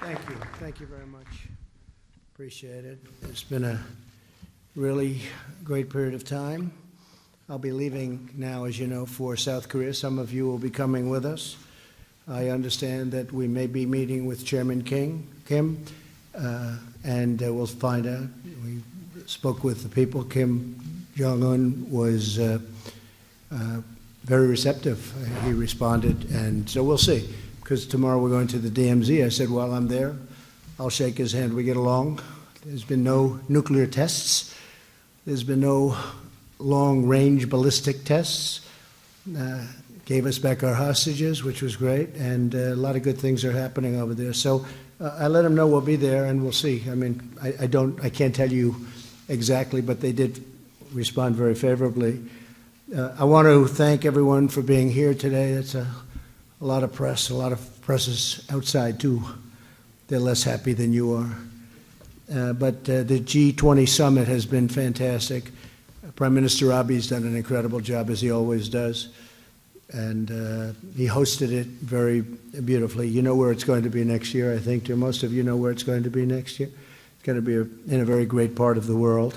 Thank you. Thank you very much. Appreciate it. It's been a really great period of time. I'll be leaving now, as you know, for South Korea. Some of you will be coming with us. I understand that we may be meeting with Chairman Kim, and we'll find out. We spoke with the people. Kim Jong-un was very receptive. He responded, and so we'll see. Because tomorrow we're going to the DMZ. I said, while I'm there, I'll shake his hand. We get along. There's been no nuclear tests. There's been no long-range ballistic tests. Gave us back our hostages, which was great, and a lot of good things are happening over there. So I let him know we'll be there, and we'll see. I mean, I can't tell you exactly, but they did respond very favorably. I want to thank everyone for being here today. It's a lot of press. A lot of press is outside too. They're less happy than you are. But the G20 summit has been fantastic. Prime Minister Abi's done an incredible job, as he always does. And he hosted it very beautifully. You know where it's going to be next year, I think. Most of you know where it's going to be next year. It's going to be in a very great part of the world.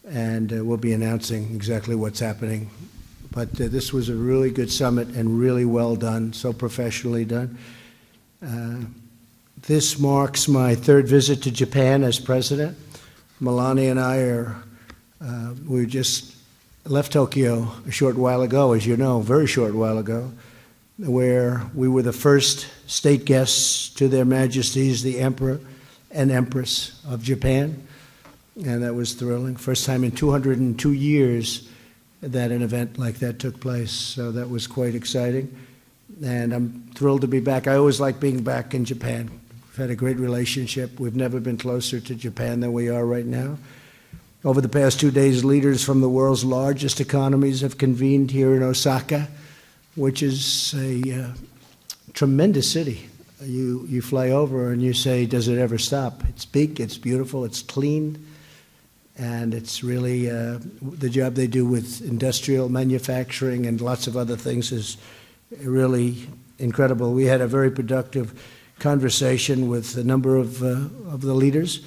And we'll be announcing exactly what's happening. But this was a really good summit and really well done, so professionally done. This marks my third visit to Japan as president. Melania and I we just left Tokyo a short while ago, as you know, a very short while ago, where we were the first state guests to their majesties, the Emperor and Empress of Japan. And that was thrilling. First time in 202 years that an event like that took place. So that was quite exciting. And I'm thrilled to be back. I always like being back in Japan. We've had a great relationship. We've never been closer to Japan than we are right now. Over the past 2 days, leaders from the world's largest economies have convened here in Osaka, which is a tremendous city. You fly over and you say, does it ever stop? It's big, it's beautiful, it's clean. And it's really, the job they do with industrial manufacturing and lots of other things is really incredible. We had a very productive conversation with a number of the leaders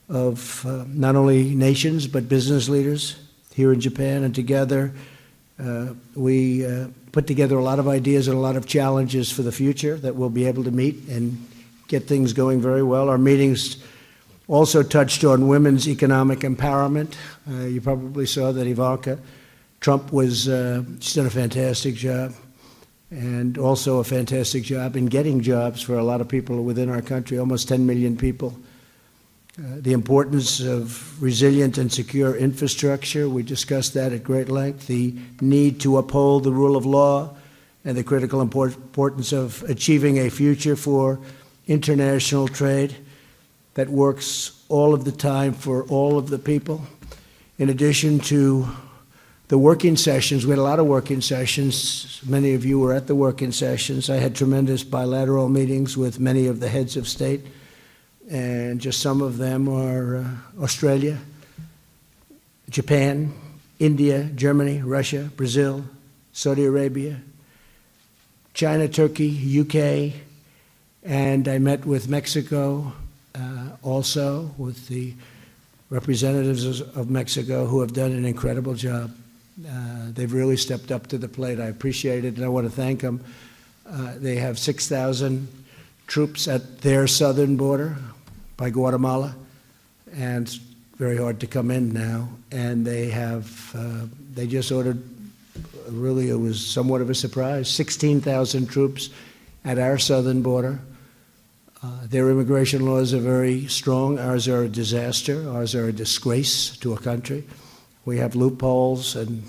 of not only nations, but business leaders here in Japan. And together, we put together a lot of ideas and a lot of challenges for the future that we'll be able to meet and get things going very well. Our meetings also touched on women's economic empowerment. You probably saw that Ivanka Trump she's done a fantastic job, and also a fantastic job in getting jobs for a lot of people within our country, almost 10 million people. The importance of resilient and secure infrastructure, we discussed that at great length. The need to uphold the rule of law and the critical importance of achieving a future for international trade that works all of the time for all of the people. In addition to the working sessions, we had a lot of working sessions. Many of you were at the working sessions. I had tremendous bilateral meetings with many of the heads of state, and just some of them are Australia, Japan, India, Germany, Russia, Brazil, Saudi Arabia, China, Turkey, UK, and I met with Mexico, also with the representatives of Mexico who have done an incredible job. They've really stepped up to the plate. I appreciate it, and I want to thank them. They have 6,000 troops at their southern border by Guatemala, and it's very hard to come in now. And they just ordered, really it was somewhat of a surprise, 16,000 troops at our southern border. Their immigration laws are very strong. Ours are a disaster. Ours are a disgrace to a country. We have loopholes and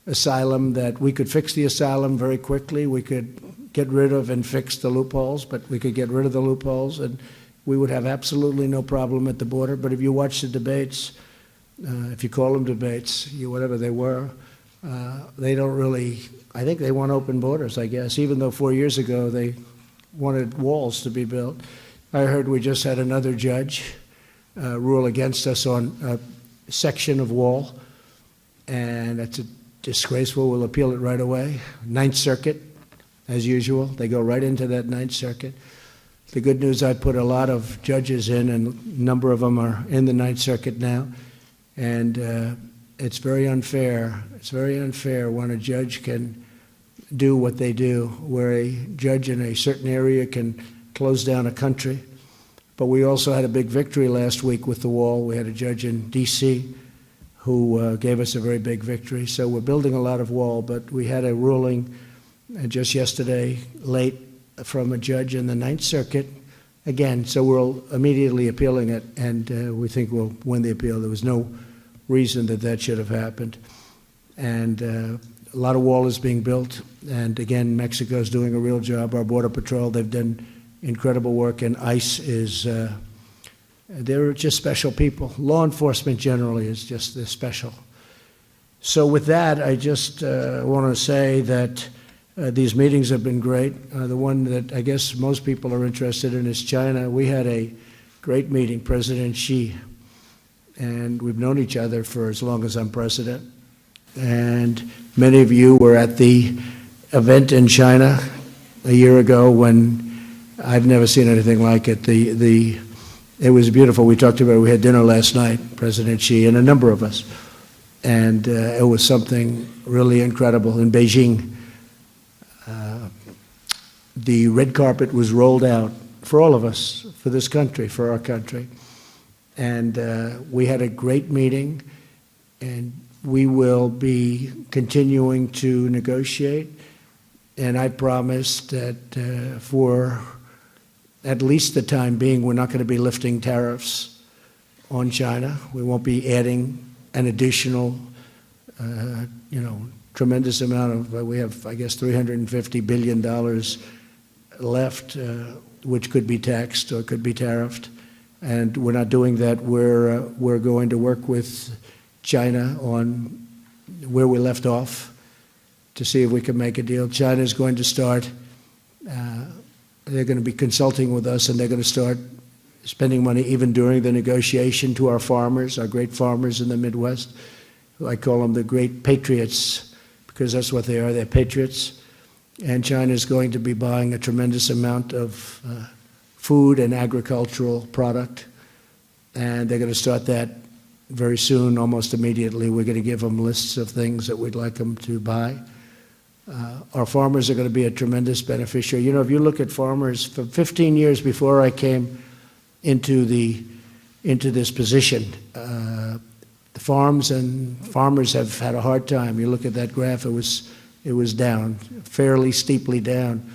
asylum that we could fix the asylum very quickly. We could get rid of and fix the loopholes, but we could get rid of the loopholes and we would have absolutely no problem at the border. But if you watch the debates, if you call them debates, whatever they were, they don't really, I think they want open borders, I guess, even though 4 years ago they wanted walls to be built. I heard we just had another judge rule against us on a section of wall, and that's disgraceful. We'll appeal it right away. Ninth Circuit, as usual, they go right into that Ninth Circuit. The good news, I put a lot of judges in, and a number of them are in the Ninth Circuit now. And it's very unfair. It's very unfair when a judge can do what they do, where a judge in a certain area can close down a country. But we also had a big victory last week with the wall. We had a judge in D.C. who gave us a very big victory. So we're building a lot of wall, but we had a ruling just yesterday, late, from a judge in the Ninth Circuit. Again, so we're immediately appealing it, and we think we'll win the appeal. There was no reason that that should have happened. And a lot of wall is being built, and again, Mexico's doing a real job. Our Border Patrol, they've done incredible work, and ICE is, they're just special people. Law enforcement generally is just they're special. So with that, I just want to say that these meetings have been great. The one that I guess most people are interested in is China. We had a great meeting, President Xi, and we've known each other for as long as I'm president. And many of you were at the event in China a year ago when I've never seen anything like it. It was beautiful. We talked about it. We had dinner last night, President Xi and a number of us. And it was something really incredible. In Beijing, the red carpet was rolled out for all of us, for this country, for our country. And we had a great meeting, and we will be continuing to negotiate. And I promised that for at least the time being, we're not going to be lifting tariffs on China. We won't be adding an additional, tremendous amount of, we have, I guess, $350 billion left, which could be taxed or could be tariffed. And we're not doing that. We're going to work with China on where we left off to see if we can make a deal. China is going to start, they're going to be consulting with us, and they're going to start spending money even during the negotiation to our farmers, our great farmers in the Midwest. I call them the great patriots, because that's what they are. They're patriots. And China is going to be buying a tremendous amount of food and agricultural product. And they're going to start that very soon, almost immediately. We're going to give them lists of things that we'd like them to buy. Our farmers are going to be a tremendous beneficiary. You know, if you look at farmers, for 15 years before I came into this position, the farms and farmers have had a hard time. You look at that graph, it was down, fairly steeply down.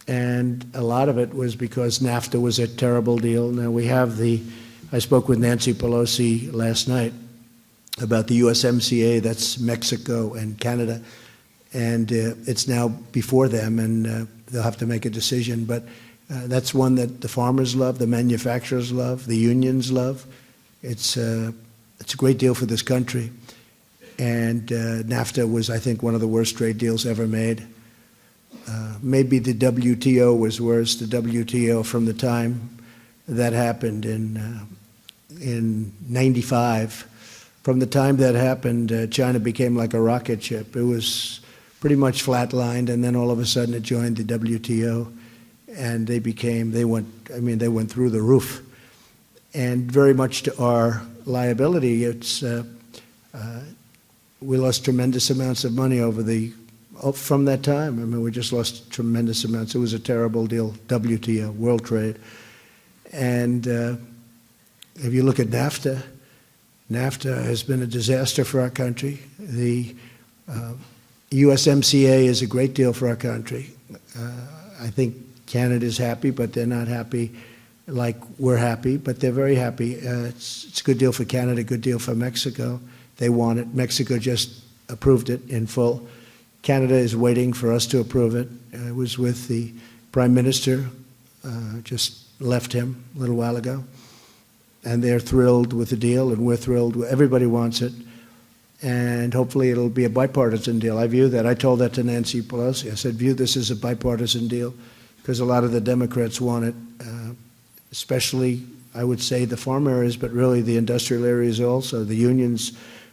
And a lot of it was because NAFTA was a terrible deal. Now we have I spoke with Nancy Pelosi last night about the USMCA, that's Mexico and Canada. And it's now before them, and they'll have to make a decision. But that's one that the farmers love, the manufacturers love, the unions love. It's a great deal for this country. And NAFTA was, I think, one of the worst trade deals ever made. Maybe the WTO was worse. The WTO, from the time that happened in '95, from the time that happened, China became like a rocket ship. It was pretty much flatlined, and then all of a sudden it joined the WTO, and they went through the roof. And very much to our liability, we lost tremendous amounts of money from that time. I mean, we just lost tremendous amounts. It was a terrible deal, WTO, World Trade. And if you look at NAFTA, NAFTA has been a disaster for our country. The USMCA is a great deal for our country. I think Canada's happy, but they're not happy like we're happy, but they're very happy. It's a good deal for Canada, good deal for Mexico. They want it. Mexico just approved it in full. Canada is waiting for us to approve it. I was with the Prime Minister, just left him a little while ago, and they're thrilled with the deal, and we're thrilled. Everybody wants it. And hopefully it'll be a bipartisan deal. I view that. I told that to Nancy Pelosi. I said, view this as a bipartisan deal, because a lot of the Democrats want it, especially, I would say, the farm areas, but really the industrial areas also. The unions,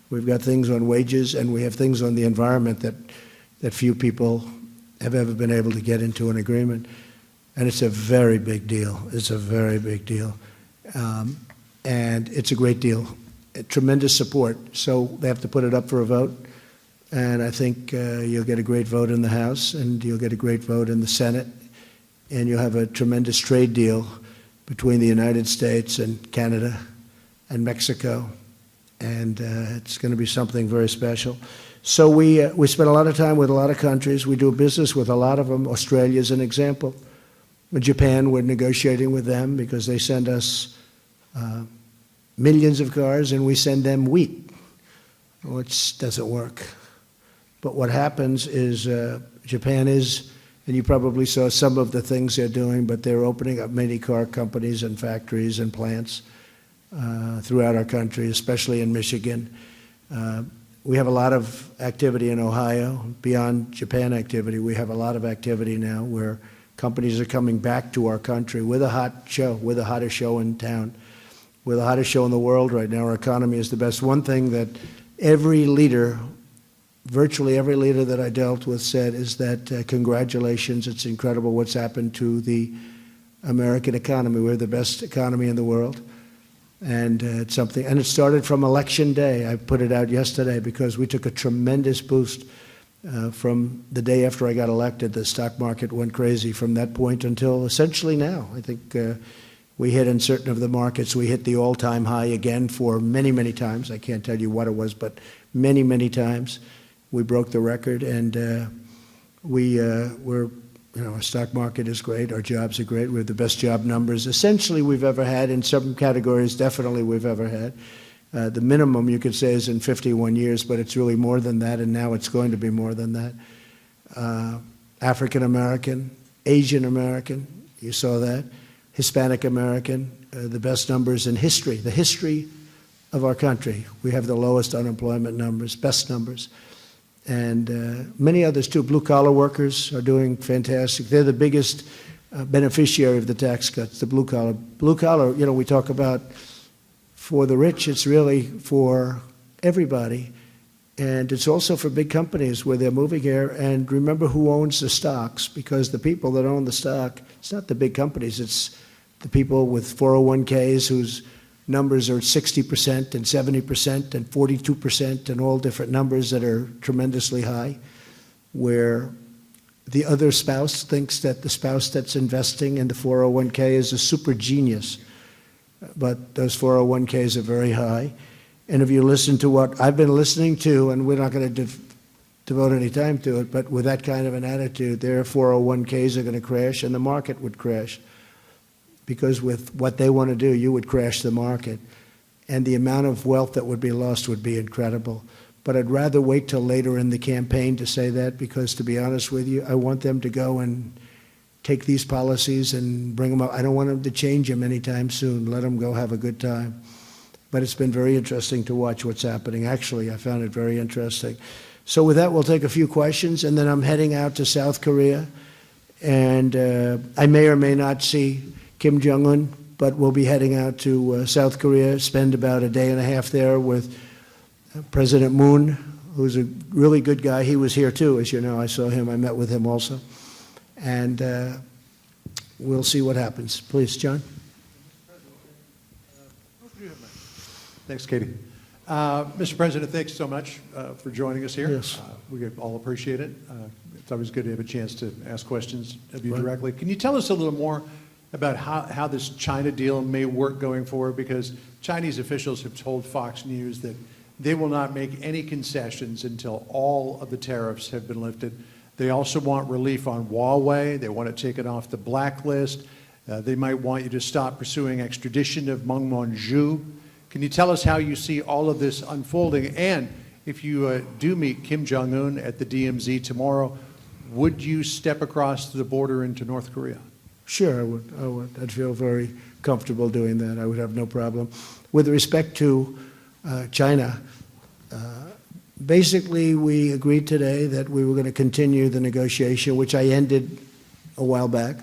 we've got things on wages, and we have things on the environment that few people have ever been able to get into an agreement. And it's a very big deal. It's a very big deal. And it's a great deal. Tremendous support. So they have to put it up for a vote. And I think you'll get a great vote in the House, and you'll get a great vote in the Senate, and you'll have a tremendous trade deal between the United States and Canada and Mexico, and it's going to be something very special. So we spend a lot of time with a lot of countries. We do business with a lot of them. Australia is an example. With Japan, we're negotiating with them because they send us millions of cars, and we send them wheat, which doesn't work. But what happens is Japan is, and you probably saw some of the things they're doing, but they're opening up many car companies and factories and plants throughout our country, especially in Michigan. We have a lot of activity in Ohio. Beyond Japan activity, we have a lot of activity now where companies are coming back to our country with a hot show. We're the hottest show in town. We're the hottest show in the world right now. Our economy is the best. One thing that every leader, virtually every leader that I dealt with said is that congratulations, it's incredible what's happened to the American economy. We're the best economy in the world. And it's something, and it started from Election Day. I put it out yesterday because we took a tremendous boost from the day after I got elected. The stock market went crazy from that point until essentially now. I think we hit in certain of the markets, we hit the all-time high again for many, many times. I can't tell you what it was, but many, many times. We broke the record, and our stock market is great. Our jobs are great. We have the best job numbers essentially we've ever had. In some categories, definitely we've ever had. The minimum, you could say, is in 51 years, but it's really more than that, and now it's going to be more than that. African American, Asian American, you saw that. Hispanic American, the best numbers in history, the history of our country. We have the lowest unemployment numbers, best numbers. And many others too. Blue-collar workers are doing fantastic. They're the biggest beneficiary of the tax cuts, the blue-collar. Blue-collar, we talk about for the rich, it's really for everybody. And it's also for big companies where they're moving here. And remember who owns the stocks, because the people that own the stock, it's not the big companies, it's the people with 401ks whose numbers are 60% and 70% and 42% and all different numbers that are tremendously high, where the other spouse thinks that the spouse that's investing in the 401k is a super genius. But those 401ks are very high. And if you listen to what I've been listening to, and we're not going to devote any time to it, but with that kind of an attitude, their 401ks are going to crash and the market would crash. Because with what they want to do, you would crash the market. And the amount of wealth that would be lost would be incredible. But I'd rather wait till later in the campaign to say that, because to be honest with you, I want them to go and take these policies and bring them up. I don't want them to change them anytime soon. Let them go have a good time. But it's been very interesting to watch what's happening. Actually, I found it very interesting. So with that, we'll take a few questions, and then I'm heading out to South Korea. And I may or may not see Kim Jong-un, but we'll be heading out to South Korea, spend about a day and a half there with President Moon, who's a really good guy. He was here too, as you know. I saw him. I met with him also. And we'll see what happens. Please, John. Thanks, Katie. Mr. President, thanks so much for joining us here. Yes. We all appreciate it. It's always good to have a chance to ask questions of you directly. Can you tell us a little more about how this China deal may work going forward? Because Chinese officials have told Fox News that they will not make any concessions until all of the tariffs have been lifted. They also want relief on Huawei. They want to take it off the blacklist. They might want you to stop pursuing extradition of Meng Wanzhou. Can you tell us how you see all of this unfolding? And if you do meet Kim Jong-un at the DMZ tomorrow, would you step across the border into North Korea? Sure, I would. I'd feel very comfortable doing that. I would have no problem. With respect to China, basically we agreed today that we were going to continue the negotiation, which I ended a while back,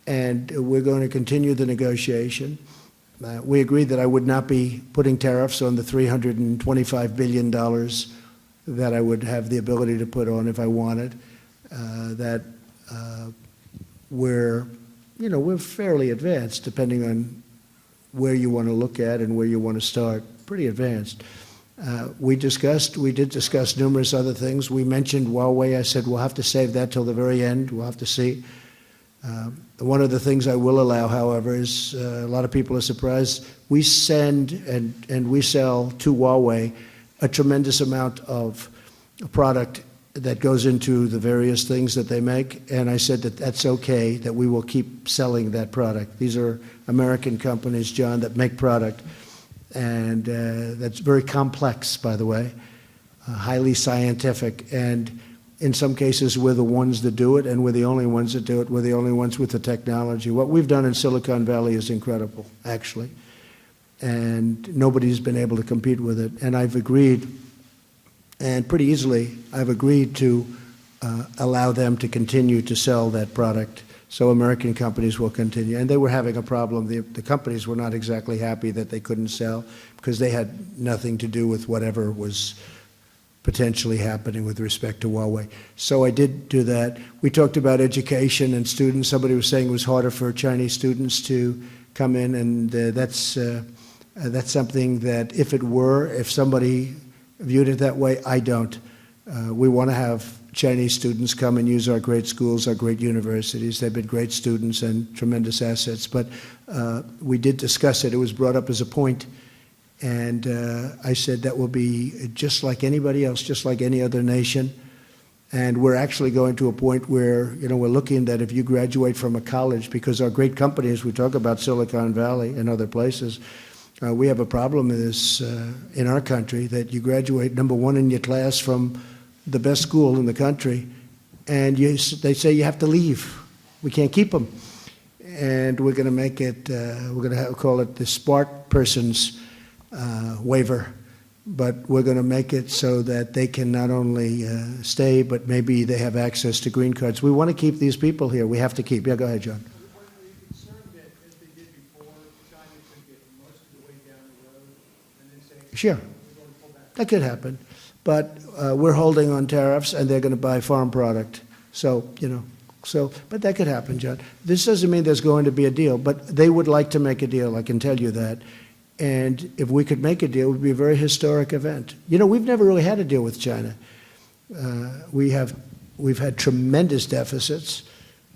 and we're going to continue the negotiation. We agreed that I would not be putting tariffs on the $325 billion that I would have the ability to put on if I wanted, that we're we're fairly advanced, depending on where you want to look at and where you want to start. Pretty advanced. We did discuss numerous other things. We mentioned Huawei. I said we'll have to save that till the very end. We'll have to see. One of the things I will allow, however, is a lot of people are surprised. We send and we sell to Huawei a tremendous amount of product that goes into the various things that they make, and I said that that's okay, that we will keep selling that product. These are American companies, John, that make product, and that's very complex, by the way, highly scientific, and in some cases we're the ones that do it, and we're the only ones that do it. We're the only ones with the technology. What we've done in Silicon Valley is incredible, actually, and nobody's been able to compete with it, and I've agreed, and pretty easily, I've agreed to allow them to continue to sell that product so American companies will continue. And they were having a problem. The companies were not exactly happy that they couldn't sell because they had nothing to do with whatever was potentially happening with respect to Huawei. So I did do that. We talked about education and students. Somebody was saying it was harder for Chinese students to come in, and that's something that if somebody viewed it that way, I don't. We want to have Chinese students come and use our great schools, our great universities. They've been great students and tremendous assets. But we did discuss it. It was brought up as a point. And I said that will be just like anybody else, just like any other nation. And we're actually going to a point where, we're looking that if you graduate from a college, because our great companies, we talk about Silicon Valley and other places, we have a problem with this in our country, that you graduate number one in your class from the best school in the country, and they say you have to leave. We can't keep them. And we're going to make it, we're going to call it the smart person's waiver, but we're going to make it so that they can not only stay, but maybe they have access to green cards. We want to keep these people here. We have to keep. Yeah, go ahead, John. Sure, that could happen, but we're holding on tariffs, and they're going to buy farm product. So, but that could happen, John. This doesn't mean there's going to be a deal, but they would like to make a deal, I can tell you that. And if we could make a deal, it would be a very historic event. We've never really had a deal with China. We've had tremendous deficits,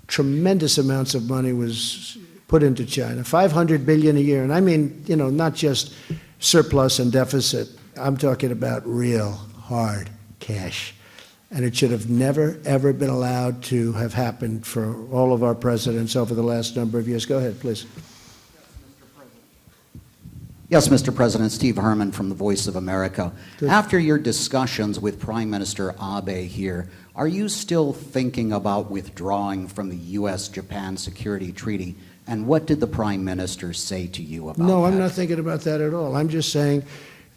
tremendous amounts of money was put into China, $500 billion a year, and I mean, not just surplus and deficit. I'm talking about real hard cash. And it should have never, ever been allowed to have happened for all of our presidents over the last number of years. Go ahead, please. Yes, Mr. President. Steve Herman from the Voice of America. Good. After your discussions with Prime Minister Abe here, are you still thinking about withdrawing from the U.S.-Japan Security Treaty? And what did the Prime Minister say to you about that? No, I'm not thinking about that at all. I'm just saying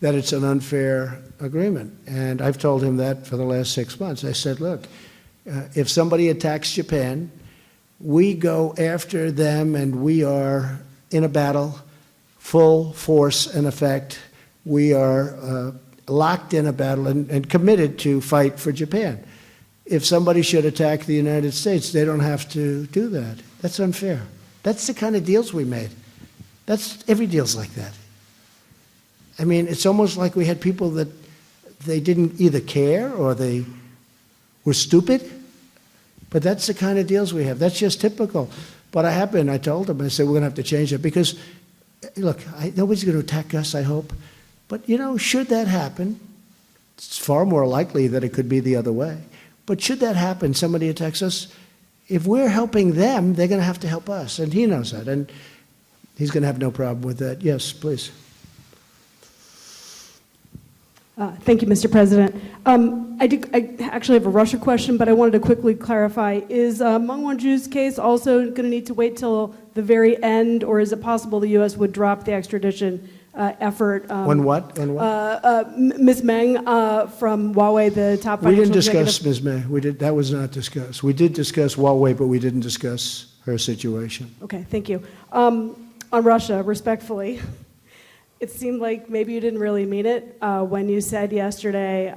that it's an unfair agreement. And I've told him that for the last 6 months. I said, look, if somebody attacks Japan, we go after them, and we are in a battle, full force and effect. We are locked in a battle and committed to fight for Japan. If somebody should attack the United States, they don't have to do that. That's unfair. That's the kind of deals we made. Every deal's like that. I mean, it's almost like we had people that they didn't either care or they were stupid, but that's the kind of deals we have. That's just typical. But I told them, I said, we're going to have to change it because, look, nobody's going to attack us, I hope. But, should that happen, it's far more likely that it could be the other way. But should that happen, somebody attacks us, if we're helping them, they're going to have to help us. And he knows that. And he's going to have no problem with that. Yes, please. Thank you, Mr. President. I actually have a Russia question, but I wanted to quickly clarify. Is Meng Wanzhou's case also going to need to wait till the very end, or is it possible the U.S. would drop the extradition effort? On what? Ms. Meng from Huawei, the top We financial didn't discuss executive. Ms. Meng. That was not discussed. We did discuss Huawei, but we didn't discuss her situation. Okay, thank you. On Russia, respectfully, it seemed like maybe you didn't really mean it when you said yesterday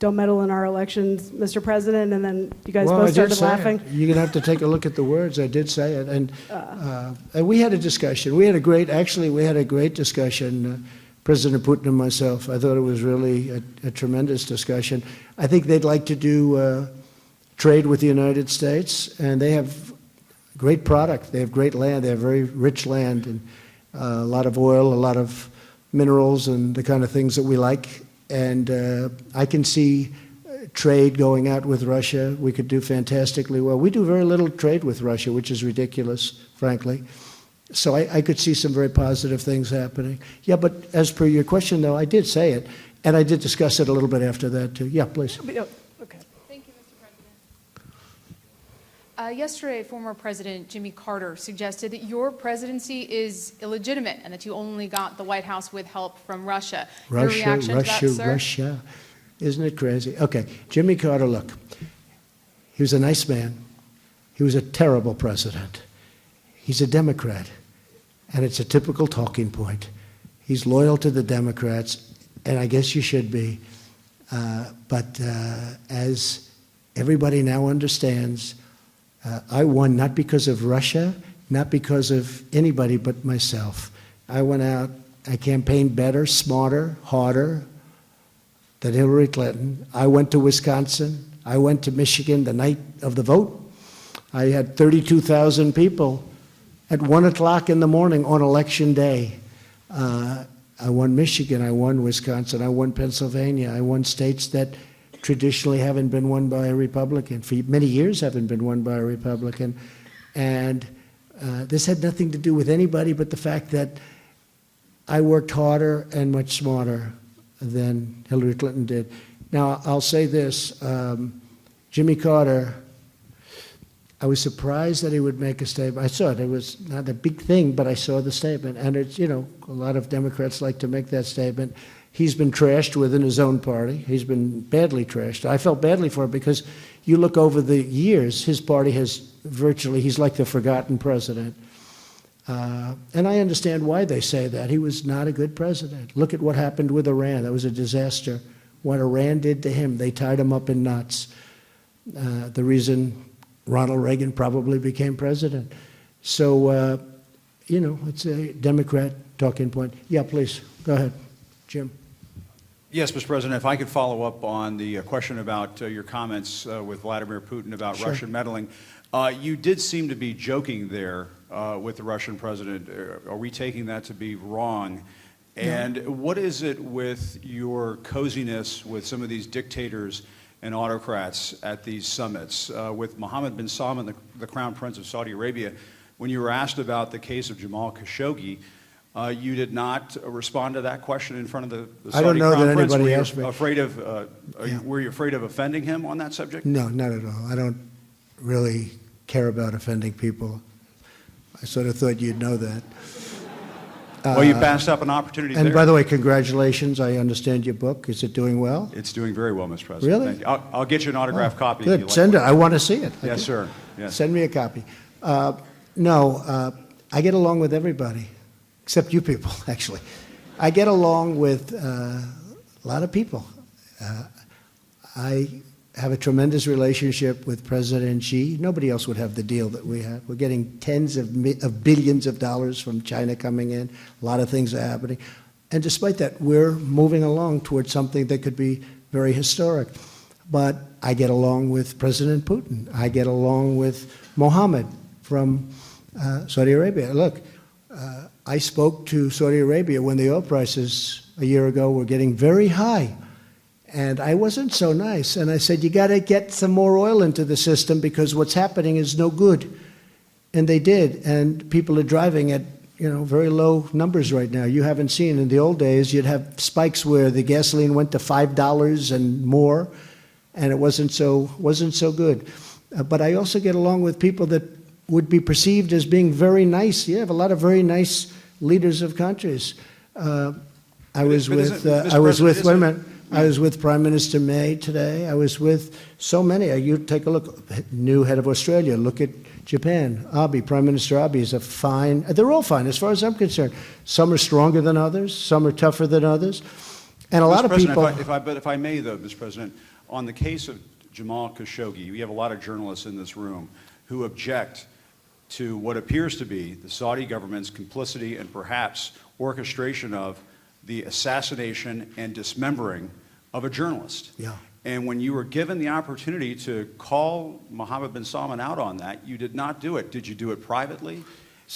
don't meddle in our elections, Mr. President, and then you guys Well, both I did started say it. laughing. You're going to have to take a look at the words. I did say it. And we had a discussion. We had a great discussion, President Putin and myself. I thought it was really a tremendous discussion. I think they'd like to do trade with the United States, and they have great product. They have great land. They have very rich land and a lot of oil, a lot of minerals, and the kind of things that we like. And I can see trade going out with Russia. We could do fantastically well. We do very little trade with Russia, which is ridiculous, frankly. So I could see some very positive things happening. Yeah, but as per your question, though, I did say it, and I did discuss it a little bit after that, too. Yeah, please. Okay. Thank you, Mr. President. Yesterday, former President Jimmy Carter suggested that your presidency is illegitimate and that you only got the White House with help from Russia. Your reaction to that, sir? Russia. Isn't it crazy? Okay, Jimmy Carter, look, he was a nice man. He was a terrible president. He's a Democrat, and it's a typical talking point. He's loyal to the Democrats, and I guess you should be. But as everybody now understands, I won not because of Russia, not because of anybody but myself. I went out, I campaigned better, smarter, harder than Hillary Clinton. I went to Wisconsin. I went to Michigan the night of the vote. I had 32,000 people at 1 o'clock in the morning on election day. I won Michigan, I won Wisconsin, I won Pennsylvania, I won states that traditionally haven't been won by a Republican, for many years haven't been won by a Republican. And this had nothing to do with anybody but the fact that I worked harder and much smarter than Hillary Clinton did. Now, I'll say this, Jimmy Carter, I was surprised that he would make a statement. I saw it. It was not a big thing, but I saw the statement. And it's, you know, a lot of Democrats like to make that statement. He's been trashed within his own party. He's been badly trashed. I felt badly for it because you look over the years, his party has virtually, he's like the forgotten president. And I understand why they say that. He was not a good president. Look at what happened with Iran. That was a disaster. What Iran did to him, they tied him up in knots. The reason Ronald Reagan probably became president. So, you know, it's a Democrat talking point. Yeah, please, go ahead, Jim. Yes, Mr. President, if I could follow up on the question about your comments with Vladimir Putin about Sure. Russian meddling. You did seem to be joking there with the Russian president. Are we taking that to be wrong? And what is it with your coziness with some of these dictators and autocrats at these summits? With Mohammed bin Salman, the Crown Prince of Saudi Arabia, when you were asked about the case of Jamal Khashoggi, you did not respond to that question in front of the Saudi I don't know Crown that Prince. anybody Were you asked me. afraid of, were you afraid of offending him on that subject? No, not at all. I don't really care about offending people. I sort of thought you'd know that. Well, you passed up an opportunity And there. by the way, congratulations. I understand your book. Is it doing well? It's doing very well, Mr. President. Really? Thank you. I'll get you an autographed copy. if you Good. like Send it. one. I want to see it. Yes, sir. Yes. Send me a copy. I get along with everybody, except you people, actually. I get along with a lot of people. I have a tremendous relationship with President Xi. Nobody else would have the deal that we have. We're getting tens of billions of dollars from China coming in. A lot of things are happening. And despite that, we're moving along towards something that could be very historic. But I get along with President Putin. I get along with Mohammed from Saudi Arabia. Look, I spoke to Saudi Arabia when the oil prices a year ago were getting very high. And I wasn't so nice. And I said, you got to get some more oil into the system because what's happening is no good. And they did. And people are driving at, you know, very low numbers right now. You haven't seen. In the old days, you'd have spikes where the gasoline went to $5 and more, and it wasn't so good. But I also get along with people that would be perceived as being very nice. You have a lot of very nice leaders of countries. I was with Prime Minister May today. I was with so many. You take a look. New head of Australia. Look at Japan. Abe, Prime Minister Abe is a fine. They're all fine as far as I'm concerned. Some are stronger than others. Some are tougher than others. And a lot of people. If I may, though, Mr. President, on the case of Jamal Khashoggi, we have a lot of journalists in this room who object to what appears to be the Saudi government's complicity and perhaps orchestration of the assassination and dismembering of a journalist. Yeah. And when you were given the opportunity to call Mohammed bin Salman out on that, you did not do it. Did you do it privately?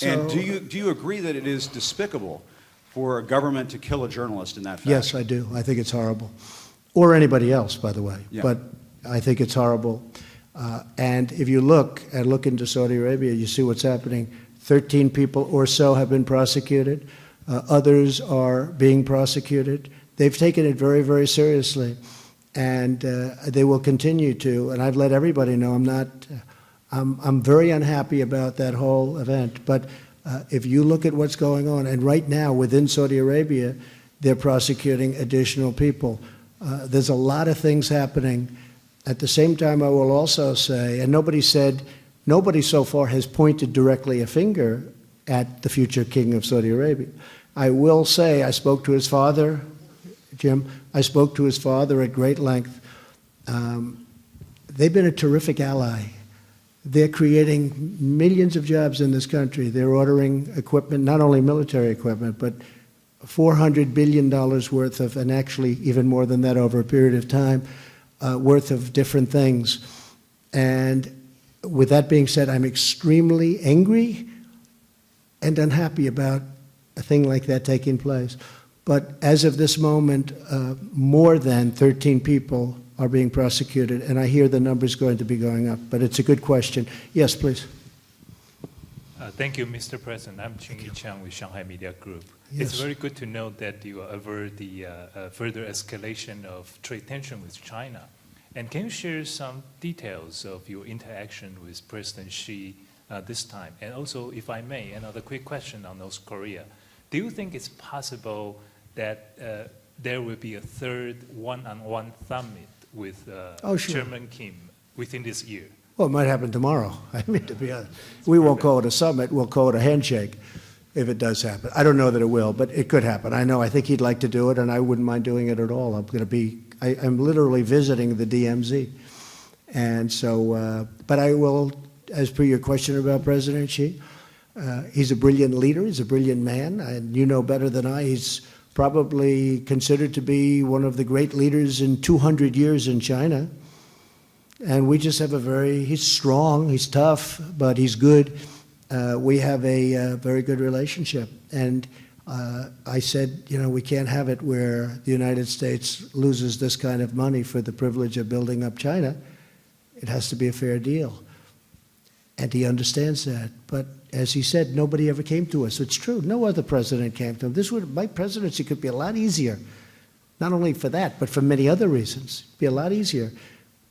And do you agree that it is despicable for a government to kill a journalist in that fashion? Yes, I do. I think it's horrible. Or anybody else, by the way. Yeah. But I think it's horrible. And if you look into Saudi Arabia, you see what's happening. 13 people or so have been prosecuted. Others are being prosecuted. They've taken it very, very seriously. And they will continue to. And I've let everybody know I'm very unhappy about that whole event. But if you look at what's going on, and right now within Saudi Arabia, they're prosecuting additional people. There's a lot of things happening. At the same time, I will also say, and nobody so far has pointed directly a finger at the future king of Saudi Arabia. I will say, I spoke to his father, Jim, I spoke to his father at great length. They've been a terrific ally. They're creating millions of jobs in this country. They're ordering equipment, not only military equipment, but $400 billion worth of, and actually even more than that over a period of time, worth of different things. And with that being said, I'm extremely angry and unhappy about a thing like that taking place. But as of this moment, more than 13 people are being prosecuted, and I hear the number's going to be going up. But it's a good question. Yes, please. Thank you, Mr. President. I'm Ching-Yi Chang with Shanghai Media Group. Yes. It's very good to know that you avert the further escalation of trade tension with China. And can you share some details of your interaction with President Xi this time? And also, if I may, another quick question on North Korea. Do you think it's possible that there will be a third one-on-one summit with Oh, sure. Chairman Kim within this year? Well, it might happen tomorrow. I mean, to be honest, we won't call it a summit. We'll call it a handshake if it does happen. I don't know that it will, but it could happen. I think he'd like to do it, and I wouldn't mind doing it at all. I'm literally visiting the DMZ. And so, but I will, as per your question about President Xi, he's a brilliant leader. He's a brilliant man. And you know better than I, he's probably considered to be one of the great leaders in 200 years in China. And we just have he's strong, he's tough, but he's good. We have a very good relationship. And I said, we can't have it where the United States loses this kind of money for the privilege of building up China. It has to be a fair deal. And he understands that. But as he said, nobody ever came to us. It's true. No other president came to him. My presidency could be a lot easier, not only for that, but for many other reasons. It'd be a lot easier.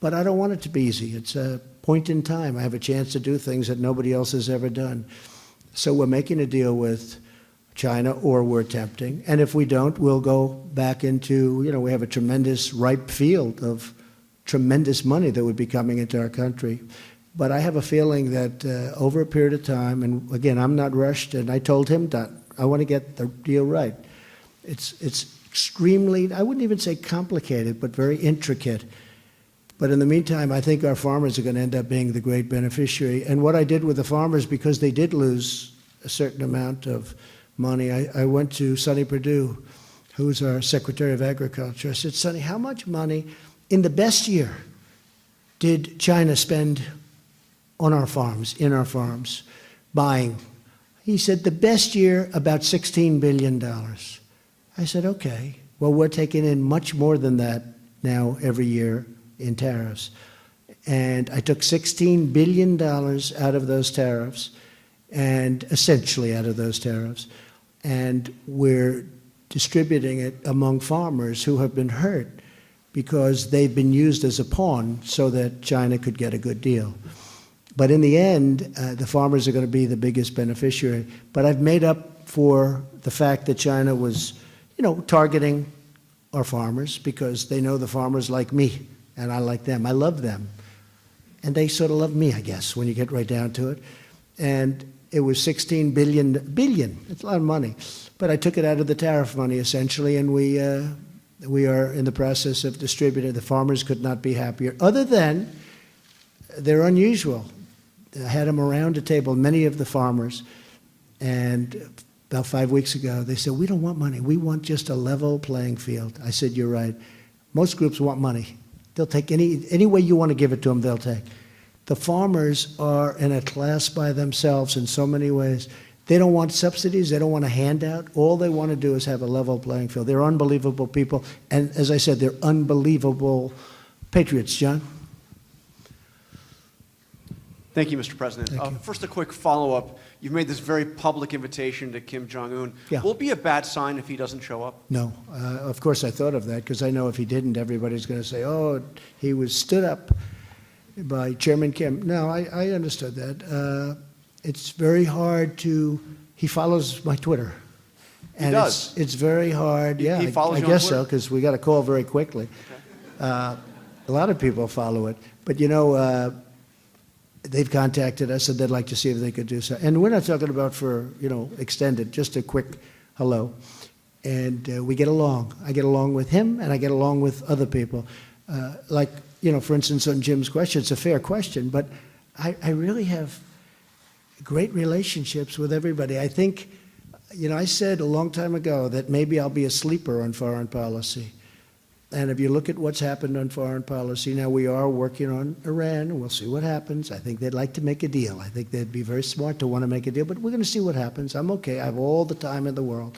But I don't want it to be easy. It's a point in time. I have a chance to do things that nobody else has ever done. So we're making a deal with China, or we're attempting. And if we don't, we'll go back into, we have a tremendous ripe field of tremendous money that would be coming into our country. But I have a feeling that over a period of time, and again, I'm not rushed, and I told him that I want to get the deal right. It's extremely, I wouldn't even say complicated, but very intricate. But in the meantime, I think our farmers are going to end up being the great beneficiary. And what I did with the farmers, because they did lose a certain amount of money, I went to Sonny Perdue, who's our Secretary of Agriculture. I said, Sonny, how much money in the best year did China spend on our farms, in our farms, buying? He said, the best year, about $16 billion. I said, okay, well, we're taking in much more than that now every year in tariffs. And I took $16 billion out of those tariffs, and essentially out of those tariffs, and we're distributing it among farmers who have been hurt because they've been used as a pawn so that China could get a good deal. But in the end, the farmers are going to be the biggest beneficiary. But I've made up for the fact that China was, targeting our farmers because they know the farmers like me, and I like them. I love them. And they sort of love me, I guess, when you get right down to it. And it was $16 billion. It's a lot of money. But I took it out of the tariff money, essentially, and we We are in the process of distributing. The farmers could not be happier. Other than they're unusual. I had them around a table, many of the farmers, and about 5 weeks ago, they said, we don't want money. We want just a level playing field. I said, you're right. Most groups want money. They'll take any way you want to give it to them, they'll take. The farmers are in a class by themselves in so many ways. They don't want subsidies. They don't want a handout. All they want to do is have a level playing field. They're unbelievable people. And as I said, they're unbelievable patriots. John? Thank you, Mr. President. Thank you. First, a quick follow-up. You've made this very public invitation to Kim Jong-un. Yeah. Will it be a bad sign if he doesn't show up? No. Of course, I thought of that because I know if he didn't, everybody's going to say, oh, he was stood up by Chairman Kim. No, I understood that. It's very hard to, he follows my Twitter. He does? It's very hard. He Yeah, follows I you on guess so, Twitter? because we got a call very quickly. Okay. A lot of people follow it. But, they've contacted us and they'd like to see if they could do so. And we're not talking about for, extended, just a quick hello. And we get along. I get along with him and I get along with other people. For instance, on Jim's question, it's a fair question, but I really have great relationships with everybody. I think, I said a long time ago that maybe I'll be a sleeper on foreign policy. And if you look at what's happened on foreign policy, now we are working on Iran, and we'll see what happens. I think they'd like to make a deal. I think they'd be very smart to want to make a deal, but we're going to see what happens. I'm okay. I have all the time in the world.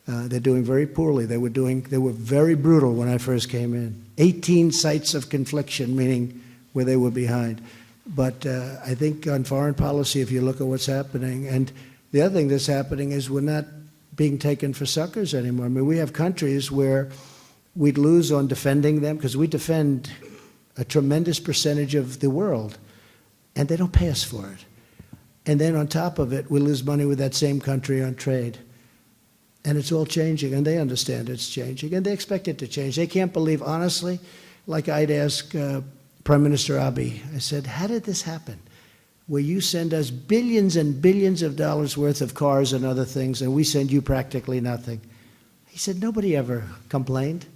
They're doing very poorly. They were very brutal when I first came in. 18 sites of confliction, meaning where they were behind. But I think on foreign policy, if you look at what's happening, and the other thing that's happening is we're not being taken for suckers anymore. I mean, we have countries where we'd lose on defending them because we defend a tremendous percentage of the world, and they don't pay us for it. And then on top of it, we lose money with that same country on trade. And it's all changing, and they understand it's changing, and they expect it to change. They can't believe, honestly, like I'd ask Prime Minister Abe, I said, how did this happen? Where you send us billions and billions of dollars worth of cars and other things, and we send you practically nothing. He said, nobody ever complained.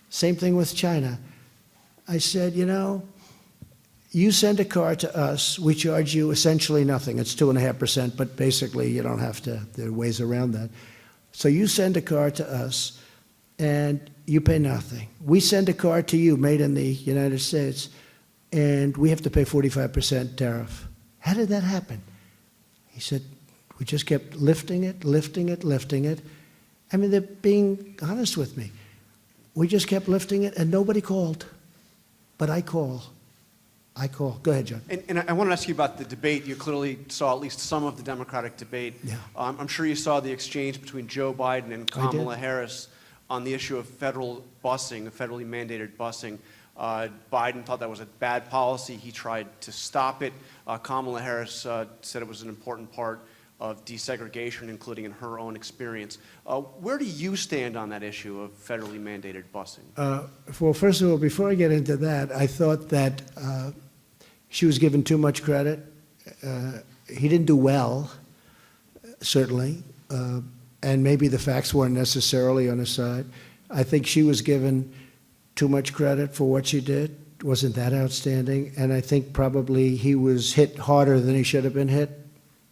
Same thing with China. I said, you send a car to us, we charge you essentially nothing. It's 2.5%, but basically you don't have to, there are ways around that. So you send a car to us, and you pay nothing. We send a car to you made in the United States, and we have to pay 45% tariff. How did that happen? He said, we just kept lifting it, lifting it, lifting it. I mean, they're being honest with me. We just kept lifting it, and nobody called. But I call. Go ahead, John. And I want to ask you about the debate. You clearly saw at least some of the Democratic debate. Yeah. I'm sure you saw the exchange between Joe Biden and Kamala Harris on the issue of federal busing, federally mandated busing. Biden thought that was a bad policy. He tried to stop it. Kamala Harris said it was an important part of desegregation, including in her own experience. Where do you stand on that issue of federally mandated busing? Well, first of all, before I get into that, I thought that she was given too much credit. He didn't do well, certainly, and maybe the facts weren't necessarily on his side. I think she was given too much credit for what she did. It wasn't that outstanding, and I think probably he was hit harder than he should have been hit.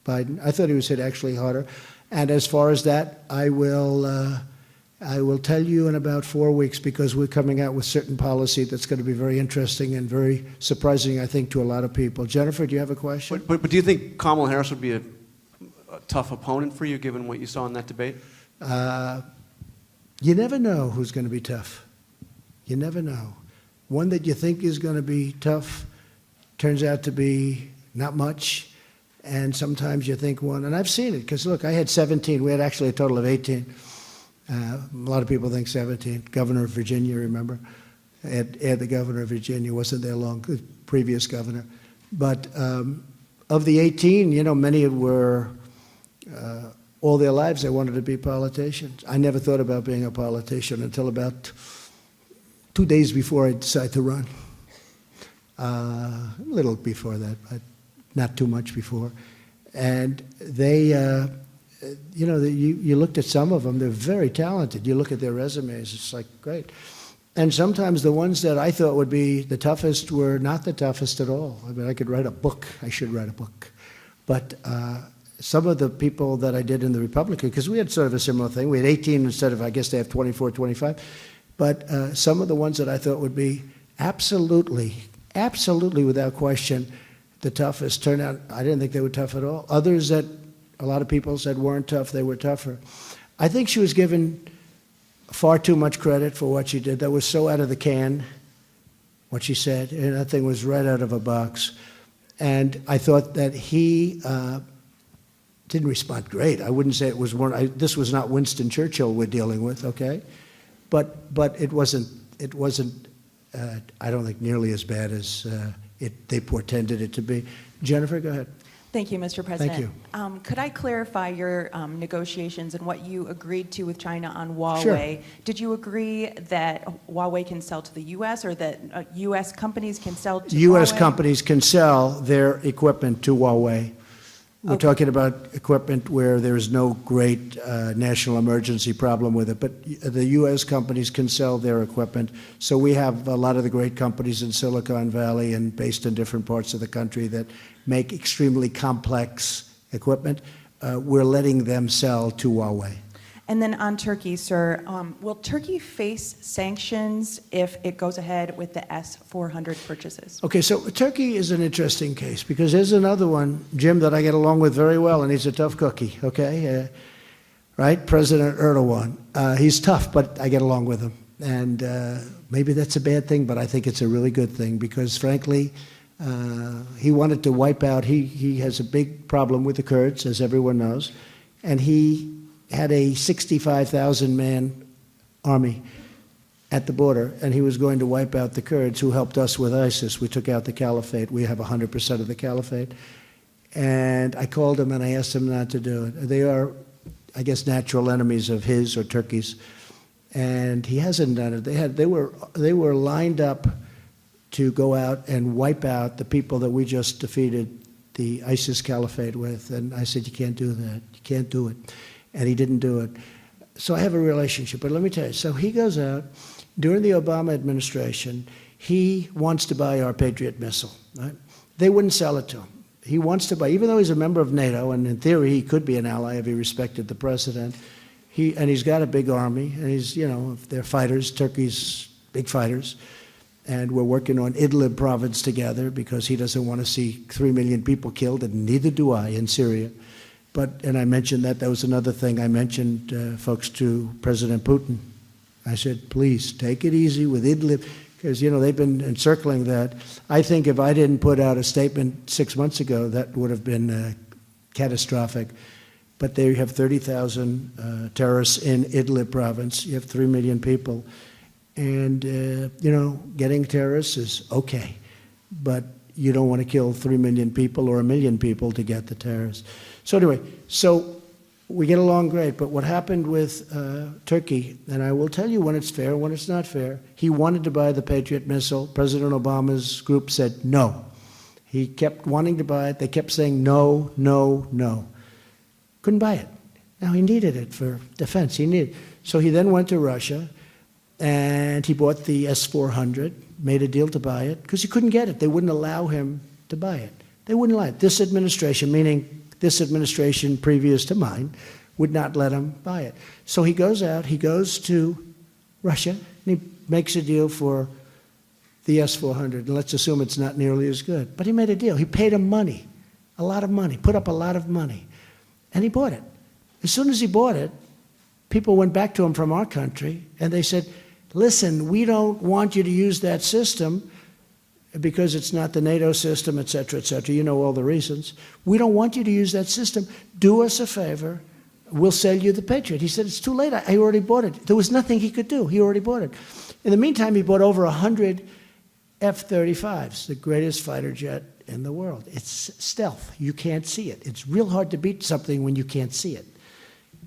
Biden. I thought he was hit actually harder. And as far as that, I will tell you in about 4 weeks because we're coming out with certain policy that's going to be very interesting and very surprising, I think, to a lot of people. Jennifer, do you have a question? But do you think Kamala Harris would be a tough opponent for you, given what you saw in that debate? You never know who's going to be tough. You never know. One that you think is going to be tough turns out to be not much. And sometimes you think one, and I've seen it, because look, I had 17. We had actually a total of 18. A lot of people think 17. Governor of Virginia, remember? Ed, the governor of Virginia, wasn't there long, the previous governor. But of the 18, many were, all their lives they wanted to be politicians. I never thought about being a politician until about 2 days before I decided to run. A little before that, but not too much before. And they you looked at some of them, they're very talented. You look at their resumes, it's like, great. And sometimes the ones that I thought would be the toughest were not the toughest at all. I mean, I could write a book. I should write a book. But some of the people that I did in the Republican, because we had sort of a similar thing. We had 18 instead of, I guess they have 24, 25. But some of the ones that I thought would be absolutely without question the toughest turned out, I didn't think they were tough at all. Others that a lot of people said weren't tough, they were tougher. I think she was given far too much credit for what she did. That was so out of the can, what she said, and that thing was right out of a box. And I thought that he didn't respond great. I wouldn't say it was this was not Winston Churchill we're dealing with, okay? But it wasn't. I don't think nearly as bad as they portended it to be. Jennifer, go ahead. Thank you, Mr. President. Thank you. Could I clarify your negotiations and what you agreed to with China on Huawei? Sure. Did you agree that Huawei can sell to the U.S. or that U.S. companies can sell to U.S. Huawei? companies can sell their equipment to Huawei. We're talking about equipment where there's no great national emergency problem with it, but the U.S. companies can sell their equipment. So we have a lot of the great companies in Silicon Valley and based in different parts of the country that make extremely complex equipment. We're letting them sell to Huawei. And then on Turkey, sir, will Turkey face sanctions if it goes ahead with the S-400 purchases? Okay, so Turkey is an interesting case because there's another one, Jim, that I get along with very well, and he's a tough cookie, okay? Right? President Erdogan. He's tough, but I get along with him. And maybe that's a bad thing, but I think it's a really good thing because, frankly, he wanted to wipe out, he has a big problem with the Kurds, as everyone knows, and he had a 65,000-man army at the border, and he was going to wipe out the Kurds who helped us with ISIS. We took out the caliphate. We have 100% of the caliphate. And I called him and I asked him not to do it. They are, I guess, natural enemies of his or Turkey's. And he hasn't done it. They were lined up to go out and wipe out the people that we just defeated the ISIS caliphate with. And I said, you can't do that. You can't do it. And he didn't do it. So I have a relationship. But let me tell you, so he goes out. During the Obama administration, he wants to buy our Patriot missile. Right? They wouldn't sell it to him. He wants to buy, even though he's a member of NATO, and in theory he could be an ally if he respected the president, and he's got a big army, and he's, they're fighters, Turkey's big fighters, and we're working on Idlib province together because he doesn't want to see 3 million people killed, and neither do I in Syria. And I mentioned that was another thing I mentioned, folks, to President Putin. I said, please, take it easy with Idlib, because, they've been encircling that. I think if I didn't put out a statement 6 months ago, that would have been catastrophic. But they have 30,000 terrorists in Idlib province. You have 3 million people. And, getting terrorists is okay. But you don't want to kill 3 million people or 1 million people to get the terrorists. So anyway, we get along great, but what happened with Turkey, and I will tell you when it's fair, when it's not fair, he wanted to buy the Patriot missile. President Obama's group said no. He kept wanting to buy it. They kept saying no, no, no. Couldn't buy it. Now, he needed it for defense. So he then went to Russia, and he bought the S-400, made a deal to buy it, because he couldn't get it. They wouldn't allow him to buy it. They wouldn't allow it. This administration, meaning this administration previous to mine, would not let him buy it. So he goes out, he goes to Russia, and he makes a deal for the S-400. And let's assume it's not nearly as good. But he made a deal. He paid him money, a lot of money, put up a lot of money. And he bought it. As soon as he bought it, people went back to him from our country, and they said, listen, we don't want you to use that system because it's not the NATO system, et cetera, et cetera. You know all the reasons. We don't want you to use that system. Do us a favor. We'll sell you the Patriot. He said, it's too late. I already bought it. There was nothing he could do. He already bought it. In the meantime, he bought over 100 F-35s, the greatest fighter jet in the world. It's stealth. You can't see it. It's real hard to beat something when you can't see it.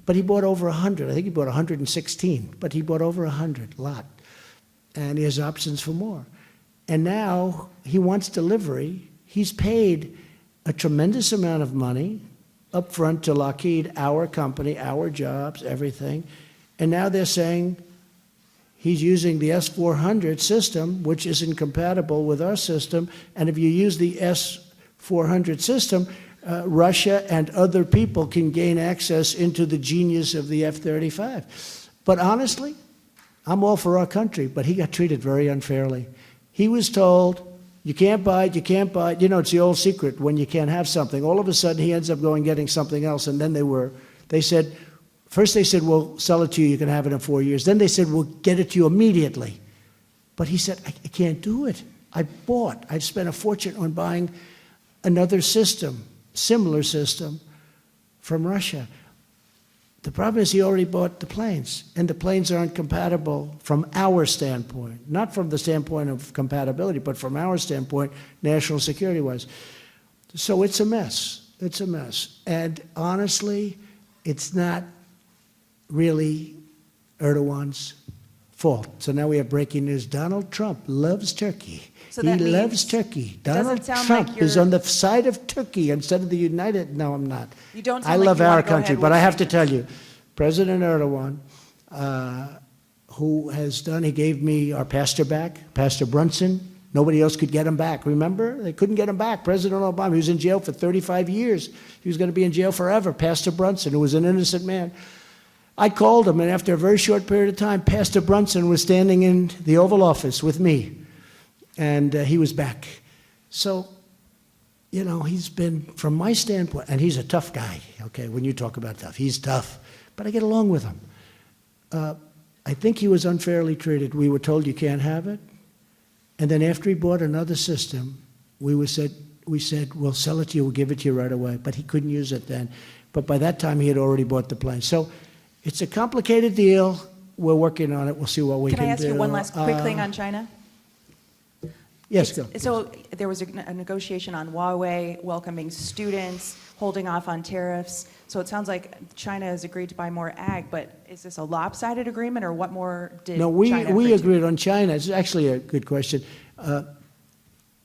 But he bought over 100. I think he bought 116. But he bought over 100, a lot. And he has options for more. And now he wants delivery. He's paid a tremendous amount of money up front to Lockheed, our company, our jobs, everything. And now they're saying he's using the S-400 system, which isn't compatible with our system. And if you use the S-400 system, Russia and other people can gain access into the genius of the F-35. But honestly, I'm all for our country, but he got treated very unfairly. He was told, you can't buy it, you can't buy it. You know, it's the old secret, when you can't have something. All of a sudden, he ends up going getting something else, and then they said, first they said, we'll sell it to you, you can have it in 4 years. Then they said, we'll get it to you immediately. But he said, I can't do it. I've spent a fortune on buying another system, similar system, from Russia. The problem is he already bought the planes, and the planes aren't compatible from our standpoint, not from the standpoint of compatibility, but from our standpoint, national security-wise. So it's a mess. It's a mess. And honestly, it's not really Erdogan's fault. So now we have breaking news. Donald Trump loves Turkey. So he that means loves Turkey. Donald doesn't sound Trump like is you're- on the side of Turkey instead of the United. No, I'm not. You don't I sound like love you wanna our go country, ahead but with I have to sanctions. tell you, President Erdogan, who has done, he gave me our pastor back, Pastor Brunson. Nobody else could get him back. Remember? They couldn't get him back. President Obama, he was in jail for 35 years. He was going to be in jail forever. Pastor Brunson, who was an innocent man. I called him, and after a very short period of time, Pastor Brunson was standing in the Oval Office with me, and he was back. So, you know, he's been, from my standpoint, and he's a tough guy, okay, when you talk about tough. He's tough, but I get along with him. I think he was unfairly treated. We were told you can't have it. And then after he bought another system, we said, we'll sell it to you, we'll give it to you right away. But he couldn't use it then. But by that time, he had already bought the plane. So it's a complicated deal. We're working on it. We'll see what we can do. Can I ask you one last quick thing on China? Yes, go. So there was a negotiation on Huawei, welcoming students, holding off on tariffs. So it sounds like China has agreed to buy more ag, but is this a lopsided agreement, or what more did No, China we agree to? agreed on China. It's actually a good question.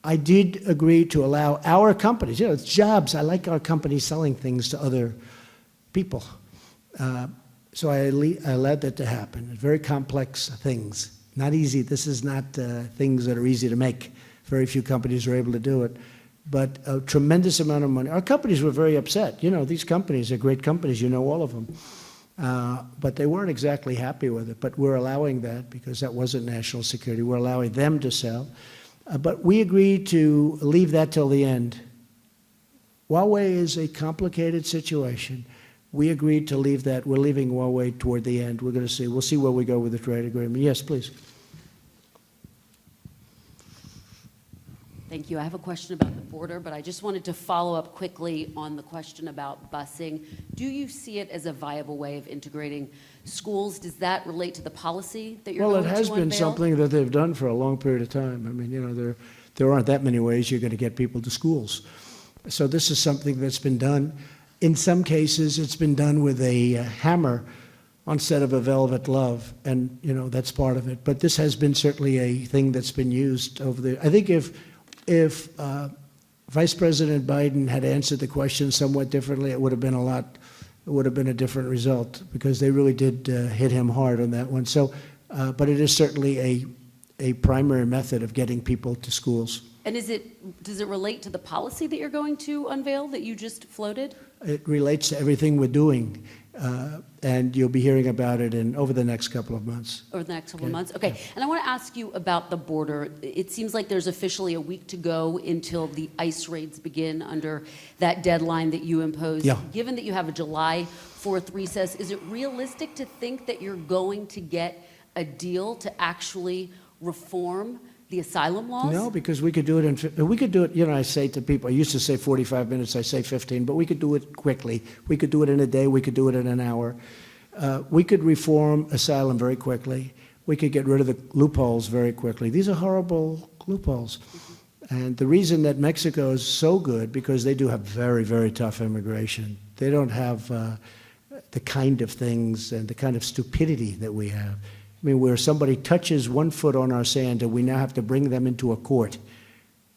I did agree to allow our companies, you know, it's jobs. I like our companies selling things to other people. So I allowed that to happen. Very complex things. Not easy. This is not things that are easy to make. Very few companies are able to do it. But a tremendous amount of money. Our companies were very upset. You know, these companies are great companies. You know all of them. But they weren't exactly happy with it. But we're allowing that because that wasn't national security. We're allowing them to sell. But we agreed to leave that till the end. Huawei is a complicated situation. We agreed to leave that. We're leaving Huawei toward the end. We're going to see. We'll see where we go with the trade agreement. Yes, please. Thank you. I have a question about the border, but I just wanted to follow up quickly on the question about busing. Do you see it as a viable way of integrating schools? Does that relate to the policy that you're Well, going it to has been unveil? something that they've done for a long period of time. I mean, you know, there aren't that many ways you're going to get people to schools. So this is something that's been done. In some cases, it's been done with a hammer instead of a velvet glove, and, you know, that's part of it. But this has been certainly a thing that's been used over the... I think if Vice President Biden had answered the question somewhat differently, it would have been a different result, because they really did hit him hard on that one. So, but it is certainly a primary method of getting people to schools. And does it relate to the policy that you're going to unveil that you just floated? It relates to everything we're doing, and you'll be hearing about it over the next couple of months. Over the next couple of months? Okay. And I want to ask you about the border. It seems like there's officially a week to go until the ICE raids begin under that deadline that you imposed. Yeah. Given that you have a July 4th recess, is it realistic to think that you're going to get a deal to actually reform the asylum laws? No, because we could do it you know, I say to people, I used to say 45 minutes, I say 15, but we could do it quickly. We could do it in a day, we could do it in an hour. We could reform asylum very quickly. We could get rid of the loopholes very quickly. These are horrible loopholes. And the reason that Mexico is so good, because they do have very, very tough immigration. They don't have the kind of things and the kind of stupidity that we have. I mean, where somebody touches 1 foot on our sand and we now have to bring them into a court.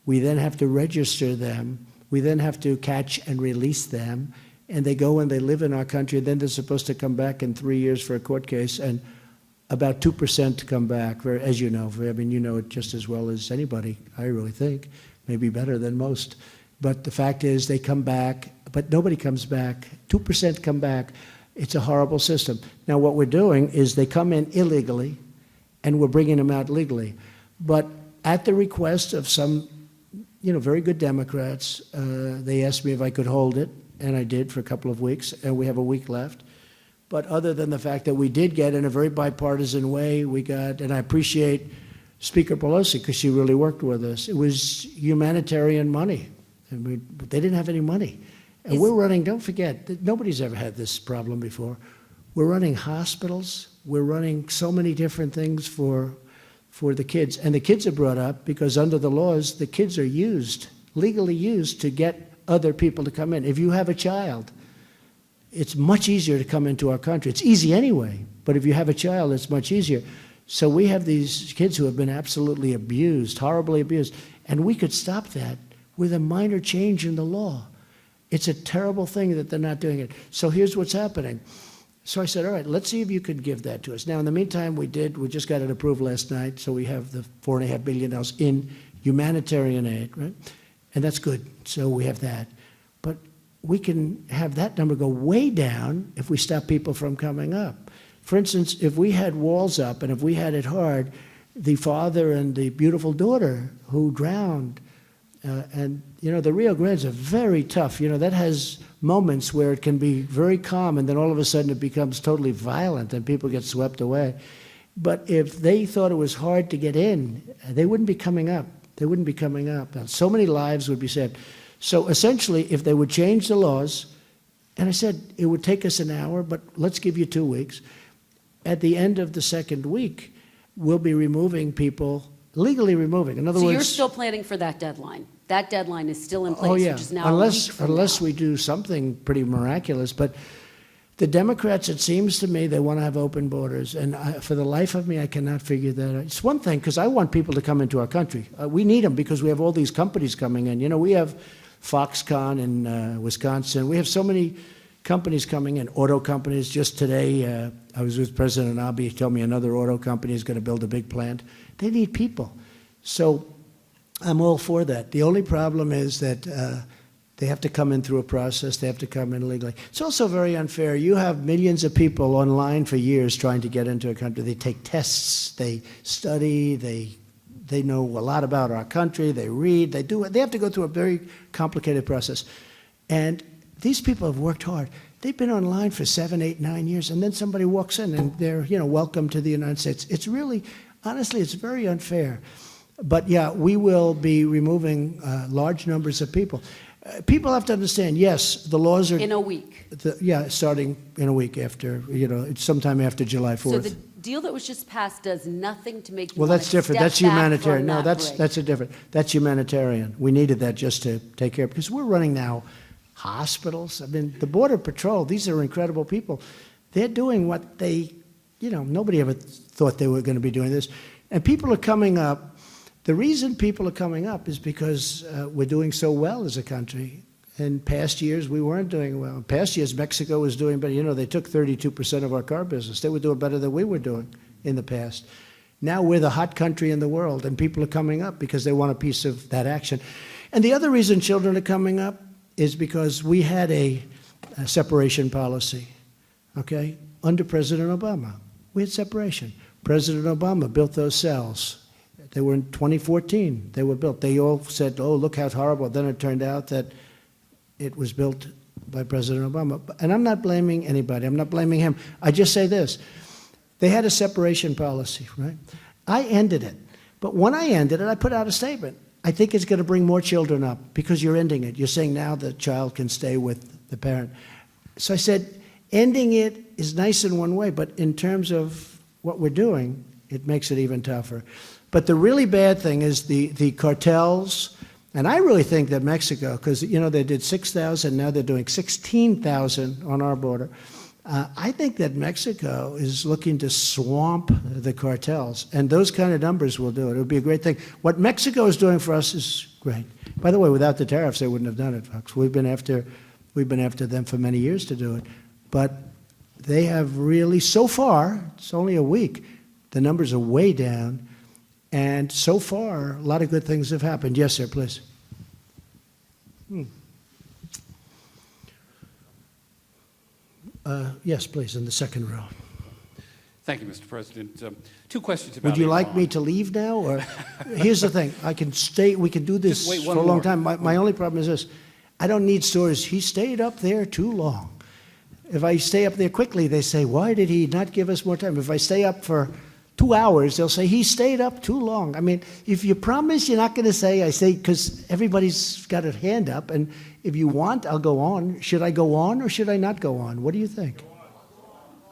We then have to register them. We then have to catch and release them. and they go and they live in our country, and then they're supposed to come back in 3 years for a court case, and about 2% come back, as you know. I mean, you know it just as well as anybody, I really think, maybe better than most. But the fact is they come back, but nobody comes back. 2% come back. It's a horrible system. Now, what we're doing is they come in illegally, and we're bringing them out legally. But at the request of some, very good Democrats, they asked me if I could hold it, and I did for a couple of weeks, and we have a week left. But other than the fact that we did get, in a very bipartisan way, and I appreciate Speaker Pelosi because she really worked with us. It was humanitarian money. They didn't have any money. And we're running, don't forget, nobody's ever had this problem before. We're running hospitals. We're running so many different things for the kids. And the kids are brought up because under the laws, the kids are legally used to get other people to come in. If you have a child, it's much easier to come into our country. It's easy anyway, but if you have a child, it's much easier. So we have these kids who have been absolutely abused, horribly abused, and we could stop that with a minor change in the law. It's a terrible thing that they're not doing it. So here's what's happening. So I said, all right, let's see if you could give that to us. Now, in the meantime, we just got it approved last night, so we have the $4.5 billion in humanitarian aid, right? And that's good, so we have that. But we can have that number go way down if we stop people from coming up. For instance, if we had walls up and if we had it hard, the father and the beautiful daughter who drowned, and the Rio Grande's are very tough. That has moments where it can be very calm and then all of a sudden it becomes totally violent and people get swept away. But if they thought it was hard to get in, they wouldn't be coming up. They wouldn't be coming up. And so many lives would be saved. So essentially, if they would change the laws, and I said it would take us an hour, but let's give you 2 weeks. At the end of the second week, we'll be removing people, legally removing. In other So words, you're still planning for that deadline? That deadline is still in place, oh yeah, which is now a week from unless now. we do something pretty miraculous. But the Democrats, it seems to me, they want to have open borders, and for the life of me, I cannot figure that out. It's one thing because I want people to come into our country. We need them because we have all these companies coming in. We have Foxconn in Wisconsin. We have so many companies coming in, auto companies. Just today, I was with President Abe. He told me another auto company is going to build a big plant. They need people. So I'm all for that. The only problem is that they have to come in through a process. They have to come in legally. It's also very unfair. You have millions of people online for years trying to get into a country. They take tests. They study. They know a lot about our country. They read. They do it. They have to go through a very complicated process. And these people have worked hard. They've been online for 7, 8, 9 years, and then somebody walks in and they're, welcome to the United States. It's really, honestly, it's very unfair. But yeah, we will be removing large numbers of people. People have to understand, yes, the laws are... In a week. Starting in a week after, it's sometime after July 4th. So the deal that was just passed does nothing to make you Well, want that's to different. step That's back humanitarian. from No, that that's a different. That's humanitarian. We needed that just to take care of, because we're running now hospitals. I mean, the Border Patrol, these are incredible people. They're doing what they, nobody ever thought they were going to be doing this. And people are coming up. The reason people are coming up is because we're doing so well as a country. In past years, we weren't doing well. In past years, Mexico was doing better. They took 32% of our car business. They were doing better than we were doing in the past. Now we're the hot country in the world, and people are coming up because they want a piece of that action. And the other reason children are coming up is because we had a separation policy, okay, under President Obama. We had separation. President Obama built those cells. They were in 2014. They were built. They all said, oh, look how horrible. Then it turned out that it was built by President Obama. And I'm not blaming anybody. I'm not blaming him. I just say this. They had a separation policy, right? I ended it. But when I ended it, I put out a statement. I think it's going to bring more children up because you're ending it. You're saying now the child can stay with the parent. So I said, ending it is nice in one way, but in terms of what we're doing, it makes it even tougher. But the really bad thing is the cartels, and I really think that Mexico, because, they did 6,000, now they're doing 16,000 on our border. I think that Mexico is looking to swamp the cartels, and those kind of numbers will do it. It would be a great thing. What Mexico is doing for us is great. By the way, without the tariffs, they wouldn't have done it, folks. We've been after We've been after them for many years to do it. But they have really, so far, it's only a week, the numbers are way down. And so far, a lot of good things have happened. Yes, sir, please. Yes, please, in the second row. Thank you, Mr. President. Two questions about Would you like Iran. me to leave now? Or here's the thing, I can stay, we can do this Just wait for one a long more. time. My only problem is this, I don't need stories. He stayed up there too long. If I stay up there quickly, they say, why did he not give us more time? If I stay up for 2 hours, they'll say, he stayed up too long. I mean, if you promise you're not going to say, I say, because everybody's got a hand up, and if you want, I'll go on. Should I go on or should I not go on? What do you think?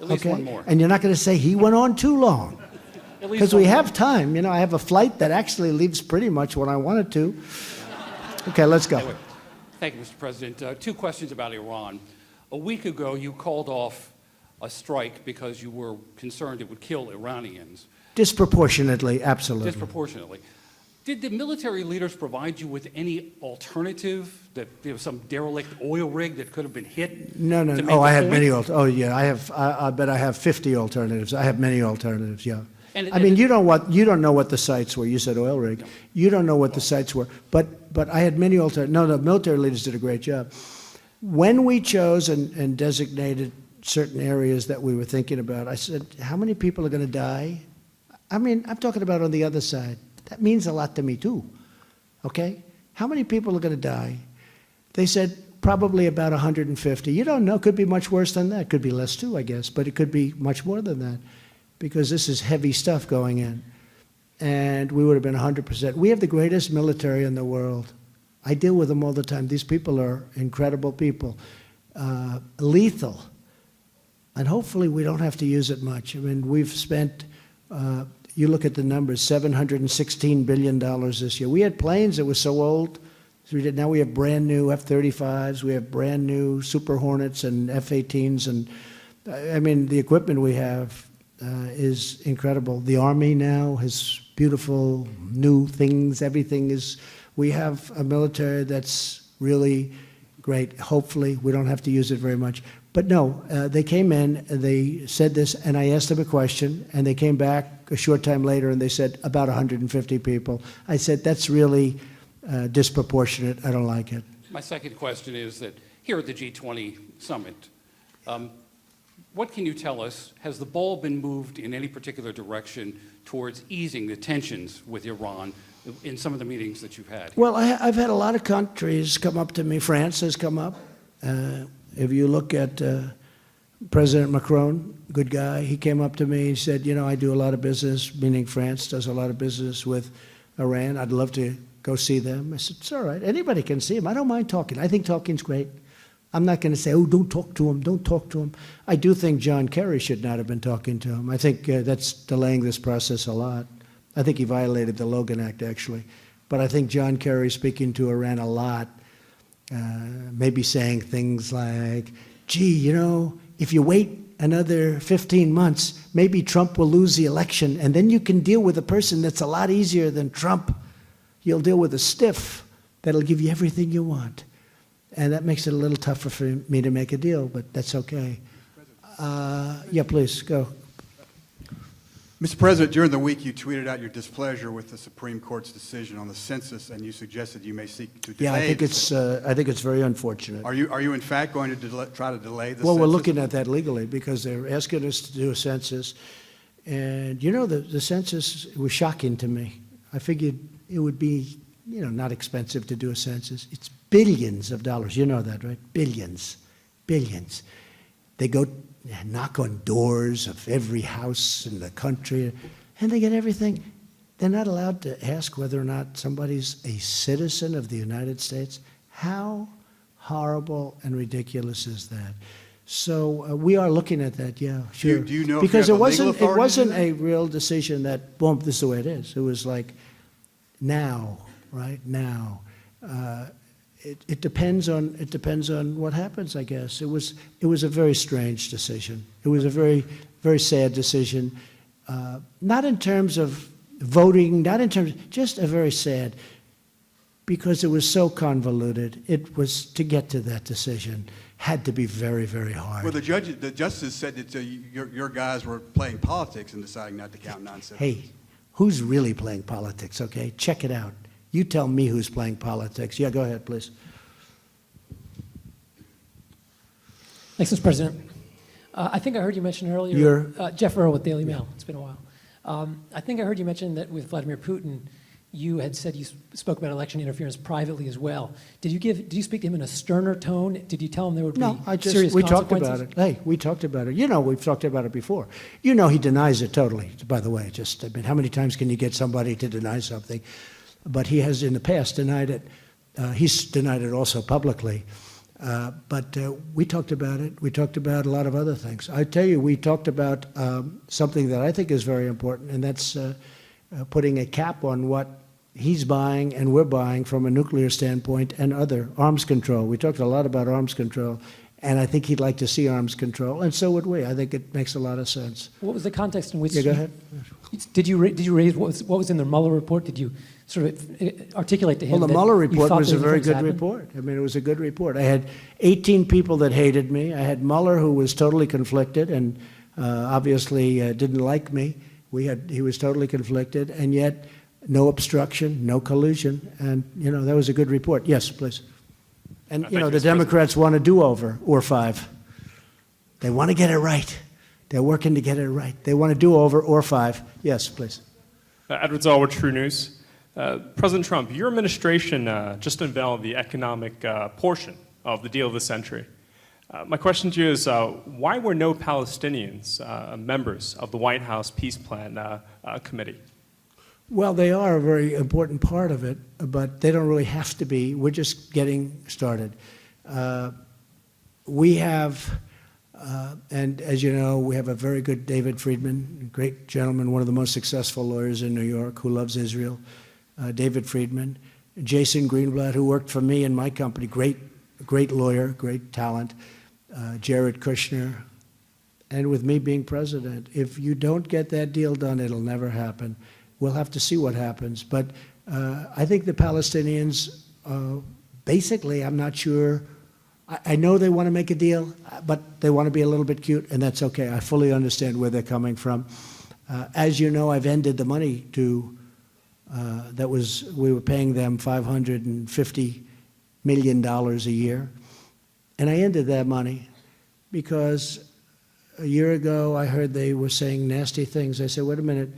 At least one more. And you're not going to say he went on too long. At least Because one we more. have time. You know, I have a flight that actually leaves pretty much when I want it to. Okay, let's go. Anyway, thank you, Mr. President. Two questions about Iran. A week ago, you called off a strike because you were concerned it would kill Iranians Disproportionately, absolutely. disproportionately. Did the military leaders provide you with any alternative, that there was some derelict oil rig that could have been hit? No. to make Oh, I the have point? many. Oh, yeah. I bet I have 50 alternatives. I have many alternatives. Yeah. And- I mean, and- you don't know what the sites were. You said oil rig. You don't know what the sites were. But I had many alternatives. No, the military leaders did a great job. When we chose and designated certain areas that we were thinking about, I said, how many people are going to die? I mean, I'm talking about on the other side. That means a lot to me, too. Okay? How many people are going to die? They said probably about 150. You don't know. Could be much worse than that. Could be less, too, I guess. But it could be much more than that because this is heavy stuff going in. And we would have been 100%. We have the greatest military in the world. I deal with them all the time. These people are incredible people, lethal. And hopefully we don't have to use it much. I mean, we've spent, you look at the numbers, $716 billion this year. We had planes that were so old. Now we have brand new F-35s. We have brand new Super Hornets and F-18s. And I mean, the equipment we have is incredible. The Army now has beautiful new things. Everything is, we have a military that's really great. Hopefully we don't have to use it very much. But no, they came in, they said this, and I asked them a question, and they came back a short time later, and they said about 150 people. I said, that's really disproportionate. I don't like it. My second question is that here at the G20 summit, what can you tell us? Has the ball been moved in any particular direction towards easing the tensions with Iran in some of the meetings that you've had? Well, I've had a lot of countries come up to me. France has come up. If you look at President Macron, good guy, he came up to me. He said, you know, I do a lot of business, meaning France does a lot of business with Iran. I'd love to go see them. I said, it's all right. Anybody can see him. I don't mind talking. I think talking's great. I'm not going to say, oh, don't talk to him, don't talk to him. I do think John Kerry should not have been talking to him. I think that's delaying this process a lot. I think he violated the Logan Act, actually. But I think John Kerry speaking to Iran a lot, maybe saying things like, gee, you know, if you wait another 15 months, maybe Trump will lose the election, and then you can deal with a person that's a lot easier than Trump. You'll deal with a stiff that'll give you everything you want. And that makes it a little tougher for me to make a deal, but that's okay. Yeah, please, go. Mr. President, during the week you tweeted out your displeasure with the Supreme Court's decision on the census, and you suggested you may seek to delay. Yeah, I the think it's very unfortunate. Are you in fact going to try to delay the Well, census? we're looking at that legally because they're asking us to do a census. And, you know, the census was shocking to me. I figured it would be, you know, not expensive to do a census. It's billions of dollars. You know that, right? Billions. Billions. They go knock on doors of every house in the country, and they get everything. They're not allowed to ask whether or not somebody's a citizen of the United States. How horrible and ridiculous is that? So we are looking at that, yeah, sure. Do you know if because you it have the legal wasn't authority to do that? a real decision that, boom, this is the way it is. It was like now, right now. It depends on what happens, I guess. It was a very strange decision. It was a very, very sad decision. Not in terms of voting, not in terms, just a very sad. because it was so convoluted. It was, to get to that decision, had to be very, very hard. Well, the justice said that your guys were playing politics and deciding not to count non-citizens. Hey, who's really playing politics, okay? Check it out. You tell me who's playing politics. Yeah, go ahead, please. Thanks, Mr. President. I think I heard you mention earlier, Jeff Earl with Daily Mail. It's been a while. I think I heard you mention that with Vladimir Putin, you had said you spoke about election interference privately as well. Did you speak to him in a sterner tone? Did you tell him there would be serious we consequences? talked about it. Hey, we talked about it. You know, we've talked about it before. You know, he denies it totally, by the way. Just, I mean, how many times can you get somebody to deny something? But he has in the past denied it. He's denied it also publicly. But we talked about it. We talked about a lot of other things. I tell you, we talked about something that I think is very important, and that's putting a cap on what he's buying and we're buying from a nuclear standpoint and other arms control. We talked a lot about arms control, and I think he'd like to see arms control, and so would we. I think it makes a lot of sense. What was the context in which? Yeah, go ahead. Did you raise what was in the Mueller report? Did you sort of articulate to him? Well, the that Mueller you report thought was a these very things good happened? report. I mean, it was a good report. I had 18 people that hated me. I had Mueller, who was totally conflicted and obviously didn't like me. He was totally conflicted, and yet no obstruction, no collusion, and you know that was a good report. Yes, please. And you know the Democrats want a do-over or 5. They want to get it right. They're working to get it right. They want a do-over or 5. Yes, please. Edward Zalwood, True News. President Trump, your administration just unveiled the economic portion of the deal of the century. My question to you is, why were no Palestinians members of the White House Peace Plan Committee? Well, they are a very important part of it, but they don't really have to be. We're just getting started. We have, and as you know, we have a very good David Friedman, a great gentleman, one of the most successful lawyers in New York who loves Israel. David Friedman. Jason Greenblatt, who worked for me and my company, great lawyer, great talent. Jared Kushner. And with me being president, if you don't get that deal done, it'll never happen. We'll have to see what happens. But I think the Palestinians, basically, I'm not sure. I know they want to make a deal, but they want to be a little bit cute, and that's okay. I fully understand where they're coming from. As you know, I've ended the money to, we were paying them $550 million a year. And I ended that money because a year ago I heard they were saying nasty things. I said, wait a minute.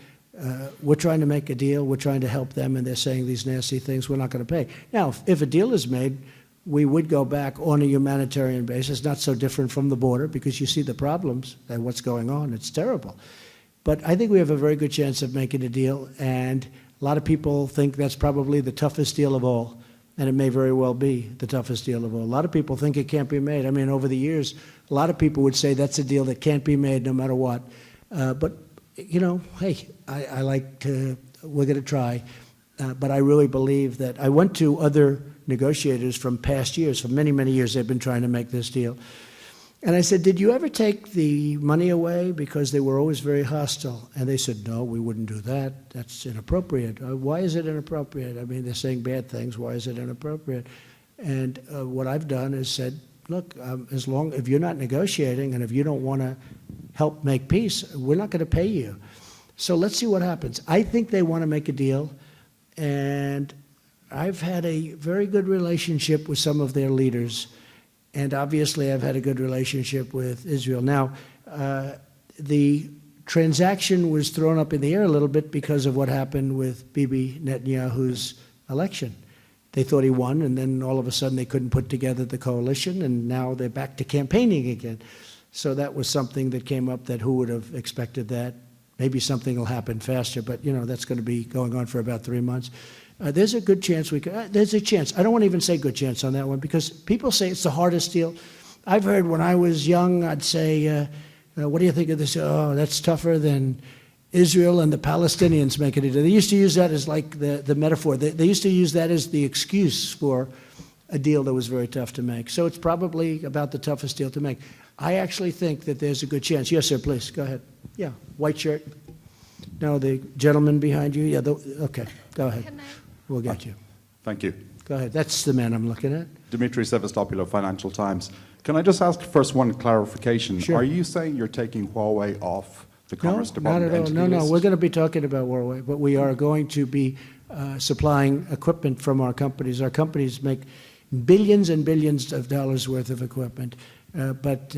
We're trying to make a deal. We're trying to help them, and they're saying these nasty things. We're not going to pay. Now, if a deal is made, we would go back on a humanitarian basis, not so different from the border, because you see the problems and what's going on. It's terrible. But I think we have a very good chance of making a deal, and a lot of people think that's probably the toughest deal of all, and it may very well be the toughest deal of all. A lot of people think it can't be made. I mean, over the years, a lot of people would say that's a deal that can't be made no matter what. But you know, hey, I like to, we're going to try. But I really believe that I went to other negotiators from past years, for many, many years they've been trying to make this deal. And I said, did you ever take the money away? Because they were always very hostile. And they said, no, we wouldn't do that. That's inappropriate. Why is it inappropriate? I mean, they're saying bad things. Why is it inappropriate? And what I've done is said, look, if you're not negotiating and if you don't want to help make peace, we're not going to pay you. So let's see what happens. I think they want to make a deal, and I've had a very good relationship with some of their leaders, and obviously I've had a good relationship with Israel. Now, the transaction was thrown up in the air a little bit because of what happened with Bibi Netanyahu's election. They thought he won, and then all of a sudden they couldn't put together the coalition, and now they're back to campaigning again. So that was something that came up that who would have expected that? Maybe something will happen faster, but you know that's going to be going on for about 3 months. There's a good chance we could, there's a chance. I don't want to even say good chance on that one because people say it's the hardest deal. I've heard when I was young, I'd say, what do you think of this? Oh, that's tougher than Israel and the Palestinians making it. They used to use that as like the metaphor. They used to use that as the excuse for a deal that was very tough to make. So it's probably about the toughest deal to make. I actually think that there's a good chance. Yes, sir, please, go ahead. Yeah, white shirt. No, the gentleman behind you. Yeah, okay, go ahead. We'll get you. Thank you. Go ahead. That's the man I'm looking at. Dimitri Sevastopoulos, Financial Times. Can I just ask first one clarification? Sure. Are you saying you're taking Huawei off the Commerce Department not at all. entity No, list? we're going to be talking about Huawei, but we are going to be supplying equipment from our companies. Our companies make billions and billions of dollars worth of equipment, but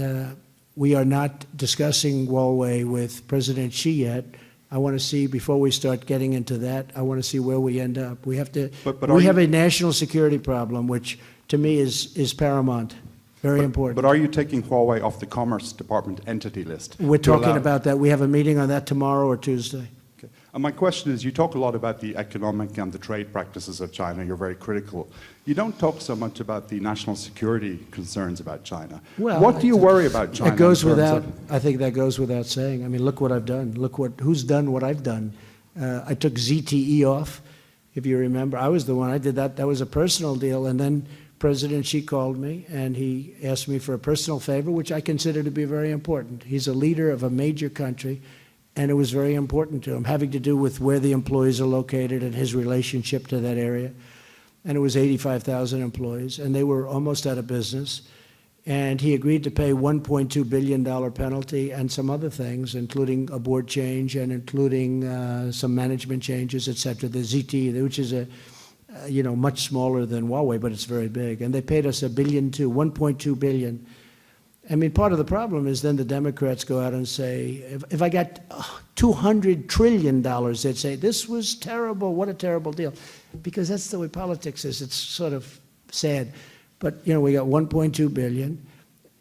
we are not discussing Huawei with President Xi yet. I want to see, before we start getting into that, I want to see where we end up. We have to. We have a national security problem, which to me is paramount, very important. But are you taking Huawei off the Commerce Department entity list? We're talking about that. We have a meeting on that tomorrow or Tuesday. Okay. And my question is, you talk a lot about the economic and the trade practices of China. You're very critical. You don't talk so much about the national security concerns about China. Well, what do you worry about China? It goes in terms without. of- I think that goes without saying. I mean, look what I've done. Look who's done what I've done. I took ZTE off, if you remember. I was the one. I did that. That was a personal deal, and then President Xi called me, and he asked me for a personal favor, which I consider to be very important. He's a leader of a major country, and it was very important to him, having to do with where the employees are located and his relationship to that area. And it was 85,000 employees, and they were almost out of business. And he agreed to pay $1.2 billion penalty and some other things, including a board change and including some management changes, et cetera. The ZTE, which is much smaller than Huawei, but it's very big. And they paid us $1.2 billion. I mean, part of the problem is then the Democrats go out and say, if I got $200 trillion, they'd say, this was terrible, what a terrible deal. Because that's the way politics is. It's sort of sad. But, we got $1.2 billion,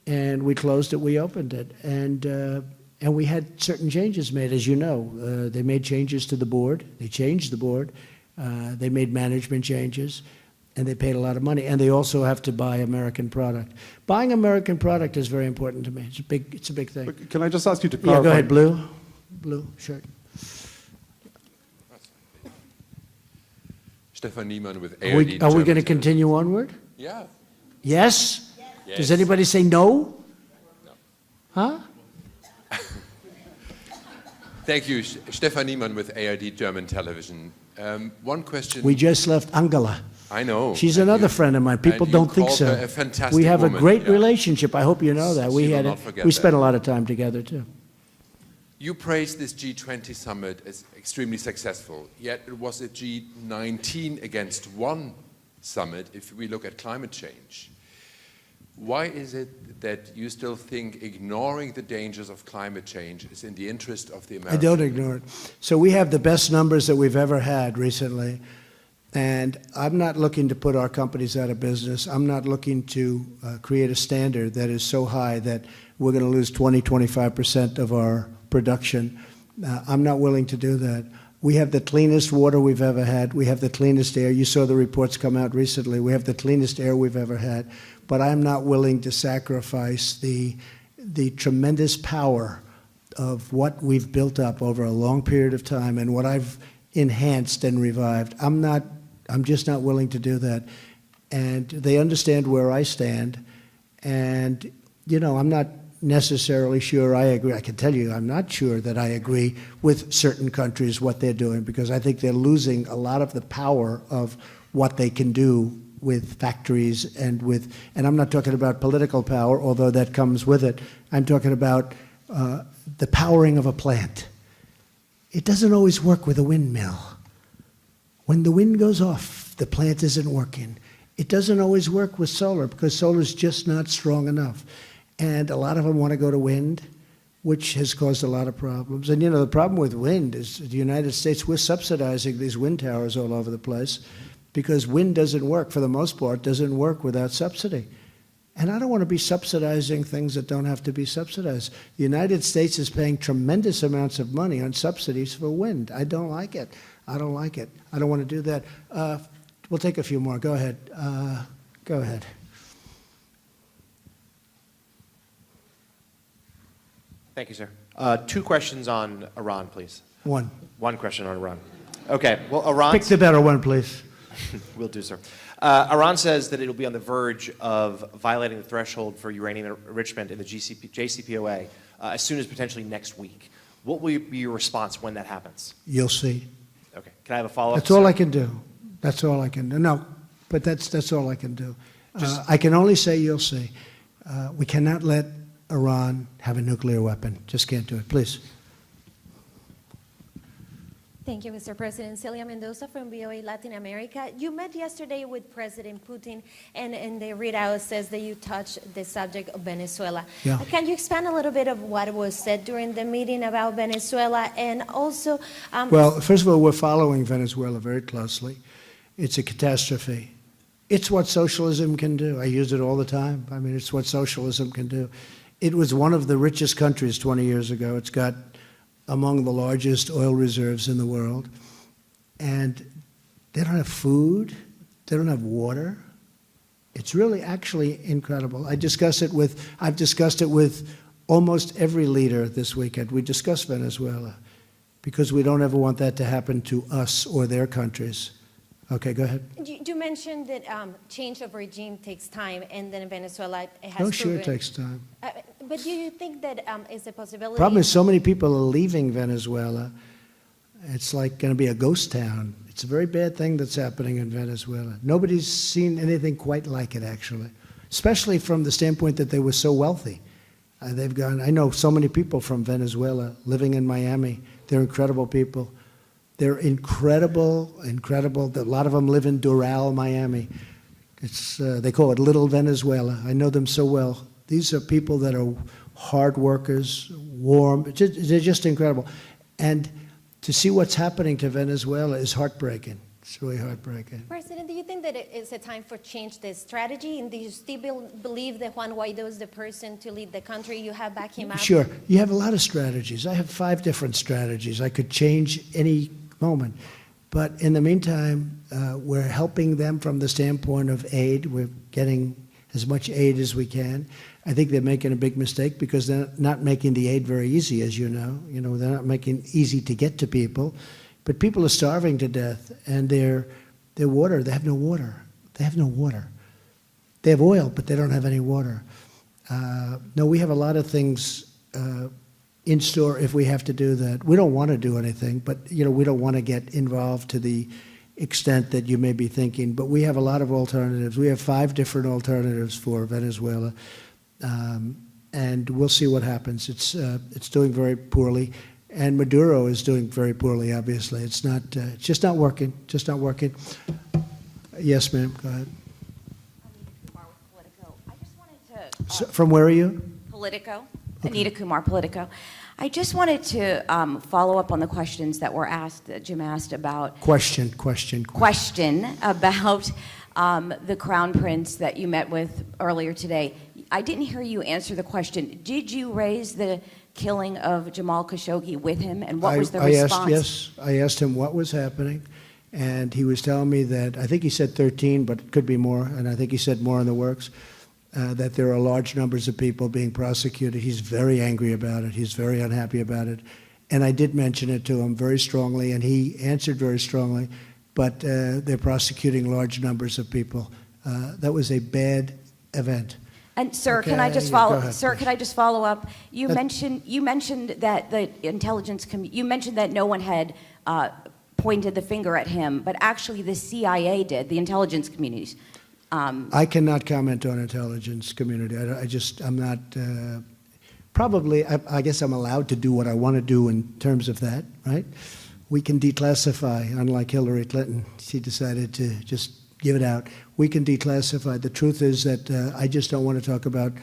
and we closed it, we opened it. And we had certain changes made, as you know. They made changes to the board. They changed the board. They made management changes. And they paid a lot of money, and they also have to buy American product. Buying American product is very important to me. It's a big thing. But can I just ask you to clarify? Yeah, go ahead, blue shirt. Stefan Niemann with Are we going to continue onward? Yeah. Yes? Yes. Does anybody say no? No. Huh? Thank you, Stefan Niemann with ARD German Television. One question. We just left Angela. I know. She's another friend of mine. People And you don't think called so. her a fantastic We have woman, a great yeah. relationship. I hope you know that. She will not forget We spent that. a lot of time together, too. You praised this G20 summit as extremely successful, yet it was a G19 against one summit if we look at climate change. Why is it that you still think ignoring the dangers of climate change is in the interest of the I Americans? don't ignore it. So we have the best numbers that we've ever had recently. And I'm not looking to put our companies out of business. I'm not looking to create a standard that is so high that we're going to lose 20, 25% of our production. I'm not willing to do that. We have the cleanest water we've ever had. We have the cleanest air. You saw the reports come out recently. We have the cleanest air we've ever had. But I'm not willing to sacrifice the tremendous power of what we've built up over a long period of time and what I've enhanced and revived. I'm just not willing to do that. And they understand where I stand. And, I'm not necessarily sure I agree. I can tell you I'm not sure that I agree with certain countries what they're doing, because I think they're losing a lot of the power of what they can do with factories and I'm not talking about political power, although that comes with it. I'm talking about the powering of a plant. It doesn't always work with a windmill. When the wind goes off, the plant isn't working. It doesn't always work with solar because solar is just not strong enough. And a lot of them want to go to wind, which has caused a lot of problems. And the problem with wind is the United States, we're subsidizing these wind towers all over the place because wind doesn't work, for the most part, doesn't work without subsidy. And I don't want to be subsidizing things that don't have to be subsidized. The United States is paying tremendous amounts of money on subsidies for wind. I don't like it. I don't like it. I don't want to do that. We'll take a few more. Go ahead. Go ahead. Thank you, sir. Two questions on Iran, please. One. One question on Iran. Okay. Well, Iran. Pick the better one, please. Will do, sir. Iran says that it will be on the verge of violating the threshold for uranium enrichment in the JCPOA as soon as potentially next week. What will be your response when that happens? You'll see. Okay. Can I have a follow-up? That's all I can do. That's all I can do. No, But that's all I can do. I can only say, you'll see, we cannot let Iran have a nuclear weapon. Just can't do it. Please. Thank you, Mr. President. Celia Mendoza from VOA Latin America. You met yesterday with President Putin, and the readout says that you touched the subject of Venezuela. Yeah. Can you expand a little bit of what was said during the meeting about Venezuela? And also... well, first of all, we're following Venezuela very closely. It's a catastrophe. It's what socialism can do. I use it all the time. I mean, it's what socialism can do. It was one of the richest countries 20 years ago. It's got among the largest oil reserves in the world. And they don't have food. They don't have water. It's really actually incredible. I've discussed it with almost every leader this weekend. We discussed Venezuela because we don't ever want that to happen to us or their countries. Okay, go ahead. You mentioned that change of regime takes time, and then in Venezuela it has Oh, sure, it proven- takes time. But do you think that is a possibility? Problem is, so many people are leaving Venezuela. It's like going to be a ghost town. It's a very bad thing that's happening in Venezuela. Nobody's seen anything quite like it, actually, especially from the standpoint that they were so wealthy. They've gone. I know so many people from Venezuela living in Miami. They're incredible people. They're incredible. A lot of them live in Doral, Miami. They call it Little Venezuela. I know them so well. These are people that are hard workers, warm. They're just incredible. And to see what's happening to Venezuela is heartbreaking. It's really heartbreaking. President, do you think that it is a time for change the strategy? And do you still believe that Juan Guaido is the person to lead the country? You have back him up? Sure. You have a lot of strategies. I have 5 different strategies. I could change any moment. But in the meantime, we're helping them from the standpoint of aid. We're getting as much aid as we can. I think they're making a big mistake because they're not making the aid very easy, as you know. They're not making it easy to get to people. But people are starving to death, and their water, they have no water. They have no water. They have oil, but they don't have any water. No, we have a lot of things in store if we have to do that. We don't want to do anything, but we don't want to get involved to the extent that you may be thinking. But we have a lot of alternatives. We have 5 different alternatives for Venezuela, and we'll see what happens. It's doing very poorly, and Maduro is doing very poorly. Obviously, it's not. It's just not working. Just not working. Yes, ma'am. Go ahead. I just wanted to. From where are you? Politico. Anita Kumar, Politico. I just wanted to follow up on the questions that were asked, that Jim asked about. Question about the Crown Prince that you met with earlier today. I didn't hear you answer the question. Did you raise the killing of Jamal Khashoggi with him, and what was the response? I asked him what was happening, and he was telling me that, I think he said 13, but it could be more, and I think he said more in the works. That there are large numbers of people being prosecuted. He's very angry about it. He's very unhappy about it. And I did mention it to him very strongly, and he answered very strongly, but they're prosecuting large numbers of people. That was a bad event. And sir, Okay, can I just yeah, follow? go ahead, Sir, please. could I just follow up? You mentioned that the intelligence you mentioned that no one had pointed the finger at him, but actually the CIA did, the intelligence communities. I cannot comment on intelligence community. I'm not, probably, I guess I'm allowed to do what I want to do in terms of that, right? We can declassify, unlike Hillary Clinton. She decided to just give it out. We can declassify. The truth is that I just don't want to talk about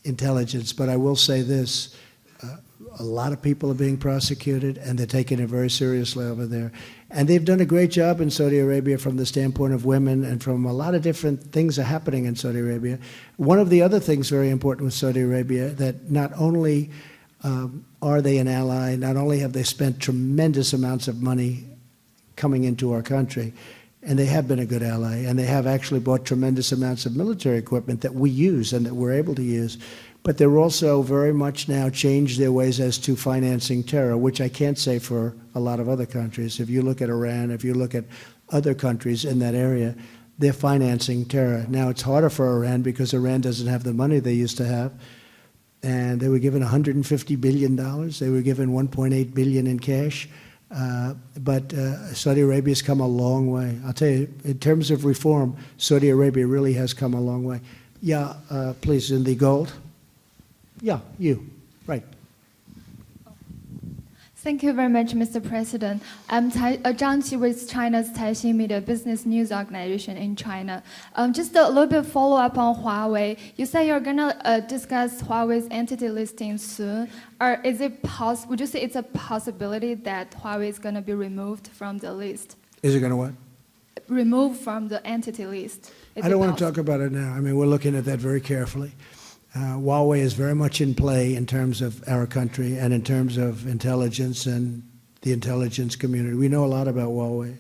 intelligence, but I will say this. A lot of people are being prosecuted, and they're taking it very seriously over there. And they've done a great job in Saudi Arabia from the standpoint of women, and from a lot of different things are happening in Saudi Arabia. One of the other things very important with Saudi Arabia, that not only are they an ally, not only have they spent tremendous amounts of money coming into our country, and they have been a good ally, and they have actually bought tremendous amounts of military equipment that we use and that we're able to use. But they're also very much now changed their ways as to financing terror, which I can't say for a lot of other countries. If you look at Iran, if you look at other countries in that area, they're financing terror. Now, it's harder for Iran because Iran doesn't have the money they used to have. And they were given $150 billion. They were given $1.8 billion in cash. But Saudi Arabia's come a long way. I'll tell you, in terms of reform, Saudi Arabia really has come a long way. Yeah, please, in the gold. Yeah, you, right. Thank you very much, Mr. President. I'm Zhang Qi with China's Caixin Media Business News Organization in China. Just a little bit follow up on Huawei. You said you're going to discuss Huawei's entity listing soon. Or is it would you say it's a possibility that Huawei is going to be removed from the list? Is it going to what? Removed from the entity list. I don't want to talk about it now. I mean, we're looking at that very carefully. Huawei is very much in play in terms of our country and in terms of intelligence and the intelligence community. We know a lot about Huawei,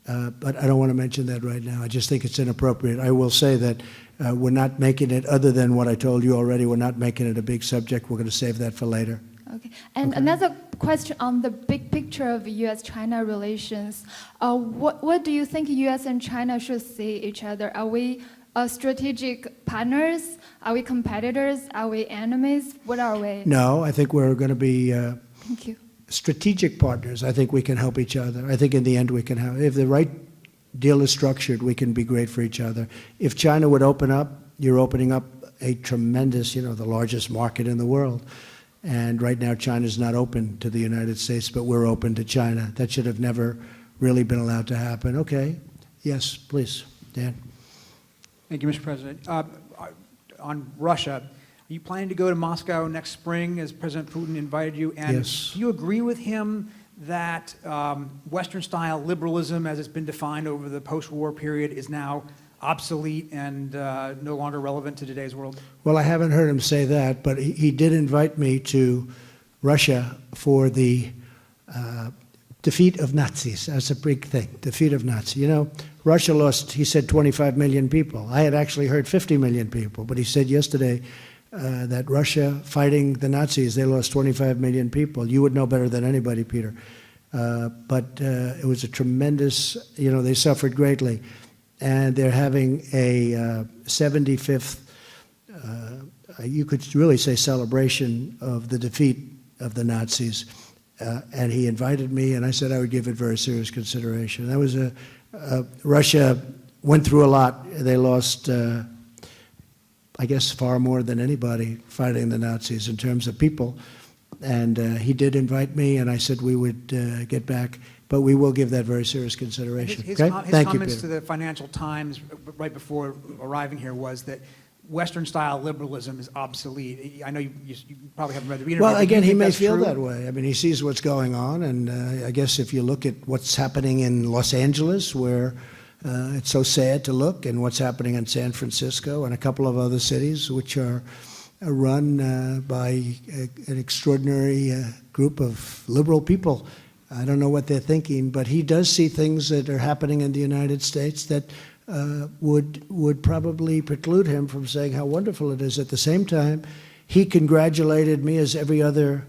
but I don't want to mention that right now. I just think it's inappropriate. I will say that we're not making it, other than what I told you already, we're not making it a big subject. We're going to save that for later. Okay. And another question on the big picture of U.S.-China relations. What do you think U.S. and China should see each other? Are we strategic partners? Are we competitors? Are we enemies? What are we? No, I think we're going to be Thank you. strategic partners. I think we can help each other. I think in the end we can help. If the right deal is structured, we can be great for each other. If China would open up, you're opening up a tremendous, the largest market in the world. And right now China's not open to the United States, but we're open to China. That should have never really been allowed to happen. Okay. Yes, please, Dan. Thank you, Mr. President. On Russia, are you planning to go to Moscow next spring as President Putin invited you? And Yes. do you agree with him that Western-style liberalism, as it's been defined over the post-war period, is now obsolete and no longer relevant to today's world? Well, I haven't heard him say that, but he did invite me to Russia for the defeat of Nazis. That's a big thing, defeat of Nazis. Russia lost, he said, 25 million people. I had actually heard 50 million people, but he said yesterday that Russia fighting the Nazis, they lost 25 million people. You would know better than anybody, Peter. But it was a tremendous, they suffered greatly. And they're having a 75th, you could really say, celebration of the defeat of the Nazis. And he invited me, and I said I would give it very serious consideration. That was Russia went through a lot. They lost, I guess, far more than anybody fighting the Nazis in terms of people. And he did invite me, and I said we would get back. But we will give that very serious consideration. His Okay? Thank you, comments Peter. to the Financial Times right before arriving here was that Western-style liberalism is obsolete. I know you probably haven't read the interview. Well, but do you again, he think may that's feel true? that way. I mean, he sees what's going on, and I guess if you look at what's happening in Los Angeles, where it's so sad to look, and what's happening in San Francisco and a couple of other cities, which are run by an extraordinary group of liberal people. I don't know what they're thinking, but he does see things that are happening in the United States that would probably preclude him from saying how wonderful it is. At the same time, he congratulated me, as every other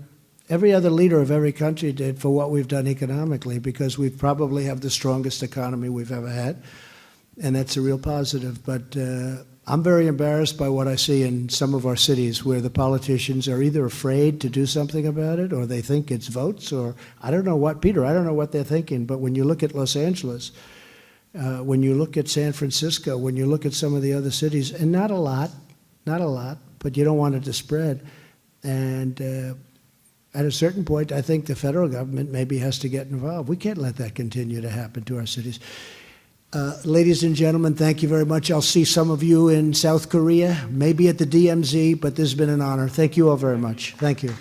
leader of every country did, for what we've done economically, because we probably have the strongest economy we've ever had, and that's a real positive. But I'm very embarrassed by what I see in some of our cities, where the politicians are either afraid to do something about it, or they think it's votes, or I don't know what, Peter, I don't know what they're thinking. But when you look at Los Angeles, when you look at San Francisco, when you look at some of the other cities, and not a lot, but you don't want it to spread. And at a certain point, I think the federal government maybe has to get involved. We can't let that continue to happen to our cities. Ladies and gentlemen, thank you very much. I'll see some of you in South Korea, maybe at the DMZ, but this has been an honor. Thank you all very much. Thank you.